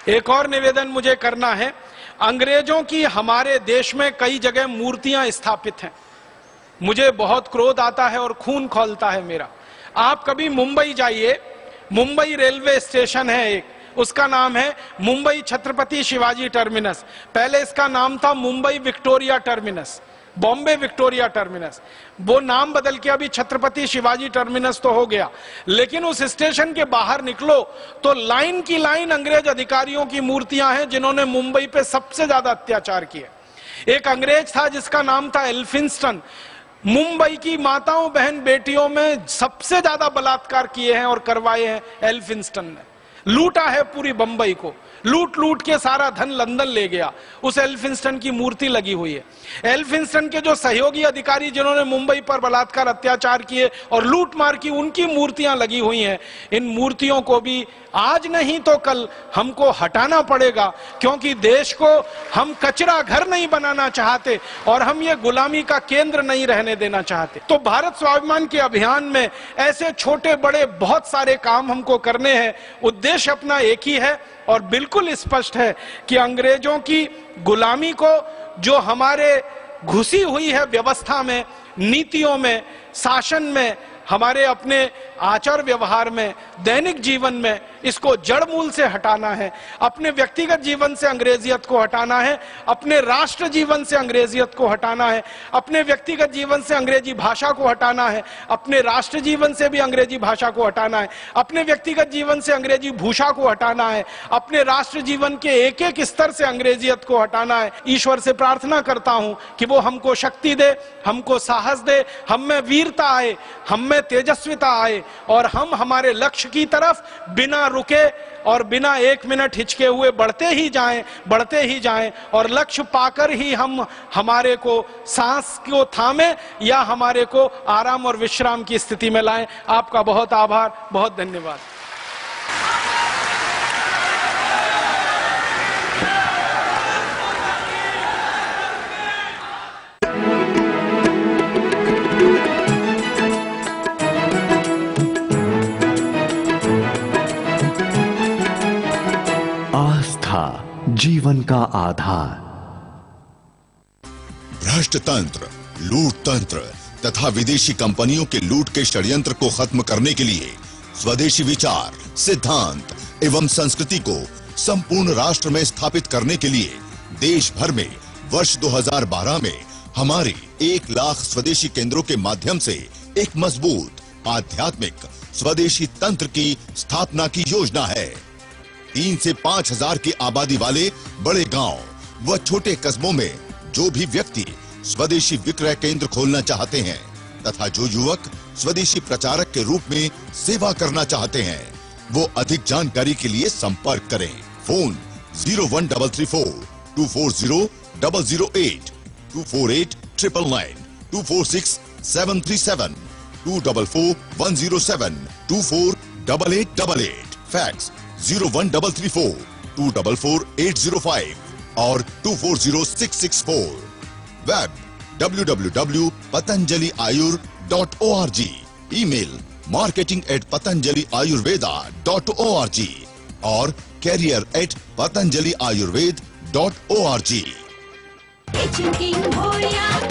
एक और निवेदन मुझे करना है, अंग्रेजों की हमारे देश में कई जगह मूर्तियां स्थापित हैं। मुझे बहुत क्रोध आता है और खून खौलता है मेरा। आप कभी मुंबई जाइए, मुंबई रेलवे स्टेशन है एक, उसका नाम है मुंबई छत्रपति शिवाजी टर्मिनस। पहले इसका नाम था Mumbai Victoria terminus, Bombay Victoria terminus. वो नाम बदल के अभी छत्रपति शिवाजी टर्मिनस तो हो गया। लेकिन उस स्टेशन के बाहर निकलो तो लाइन की लाइन अंग्रेज अधिकारियों की मूर्तियां हैं जिन्होंने मुंबई पे सबसे ज्यादा अत्याचार किए। एक अंग्रेज था जिसका नाम था एल्फिंस्टन, मुंबई की माताओं बहन बेटियों में सबसे ज्यादा बलात्कार किए हैं और करवाए हैं एल्फिंस्टन ने। लूटा है पूरी बंबई को, लूट लूट के सारा धन लंदन ले गया। उस एल्फिंस्टन की मूर्ति लगी हुई है। एल्फिंस्टन के जो सहयोगी अधिकारी जिन्होंने मुंबई पर बलात्कार अत्याचार किए और लूट मार की, उनकी मूर्तियां लगी हुई हैं। इन मूर्तियों को भी आज नहीं तो कल हमको हटाना पड़ेगा, क्योंकि देश को हम कचरा घर नहीं बनाना चाहते और हम ये गुलामी का केंद्र नहीं रहने देना चाहते। तो भारत स्वाभिमान के अभियान में ऐसे छोटे बड़े बहुत सारे काम हमको करने हैं। उद्देश्य अपना एक ही है और बिल्कुल स्पष्ट है कि अंग्रेजों की गुलामी को, जो हमारे घुसी हुई है व्यवस्था में, नीतियों में, शासन में, हमारे अपने आचार व्यवहार में, दैनिक जीवन में, इसको जड़ मूल से हटाना है। अपने व्यक्तिगत जीवन से अंग्रेजियत को हटाना है, अपने राष्ट्र जीवन से अंग्रेजियत को हटाना है, अपने व्यक्तिगत जीवन से अंग्रेजी भाषा को हटाना है, अपने राष्ट्र जीवन से भी अंग्रेजी भाषा को हटाना है, अपने व्यक्तिगत जीवन से अंग्रेजी भूषा को हटाना है, अपने राष्ट्र जीवन के एक एक स्तर से अंग्रेजियत को हटाना है। ईश्वर से प्रार्थना करता हूं कि वो हमको शक्ति दे, हमको साहस दे, हम में वीरता आए, हम में तेजस्विता आए और हम हमारे लक्ष्य की तरफ बिना रुके और बिना एक मिनट हिचके हुए बढ़ते ही जाएं और लक्ष्य पाकर ही हम हमारे को सांस को थामे या हमारे को आराम और विश्राम की स्थिति में लाएं। आपका बहुत आभार, बहुत धन्यवाद। आस्था जीवन का आधार। भ्रष्ट तंत्र, लूट तंत्र तथा विदेशी कंपनियों के लूट के षड्यंत्र को खत्म करने के लिए स्वदेशी विचार, सिद्धांत एवं संस्कृति को संपूर्ण राष्ट्र में स्थापित करने के लिए देश भर में वर्ष 2012 में हमारे 1 लाख स्वदेशी केंद्रों के माध्यम से एक मजबूत आध्यात्मिक स्वदेशी तंत्र की स्थापना की योजना है। 3 से 5 हजार की आबादी वाले बड़े गांव व छोटे कस्बों में जो भी व्यक्ति स्वदेशी विक्रय केंद्र खोलना चाहते हैं तथा जो युवक स्वदेशी प्रचारक के रूप में सेवा करना चाहते हैं, वो अधिक जानकारी के लिए संपर्क करें। फोन 01334 240 008 248 999 246 737 244 107 248888। फैक्स 01334 244 805 और 240664। Web www.patanjaliayur.org। ईमेल marketing@patanjaliayurveda.org और career@patanjaliayurved.org।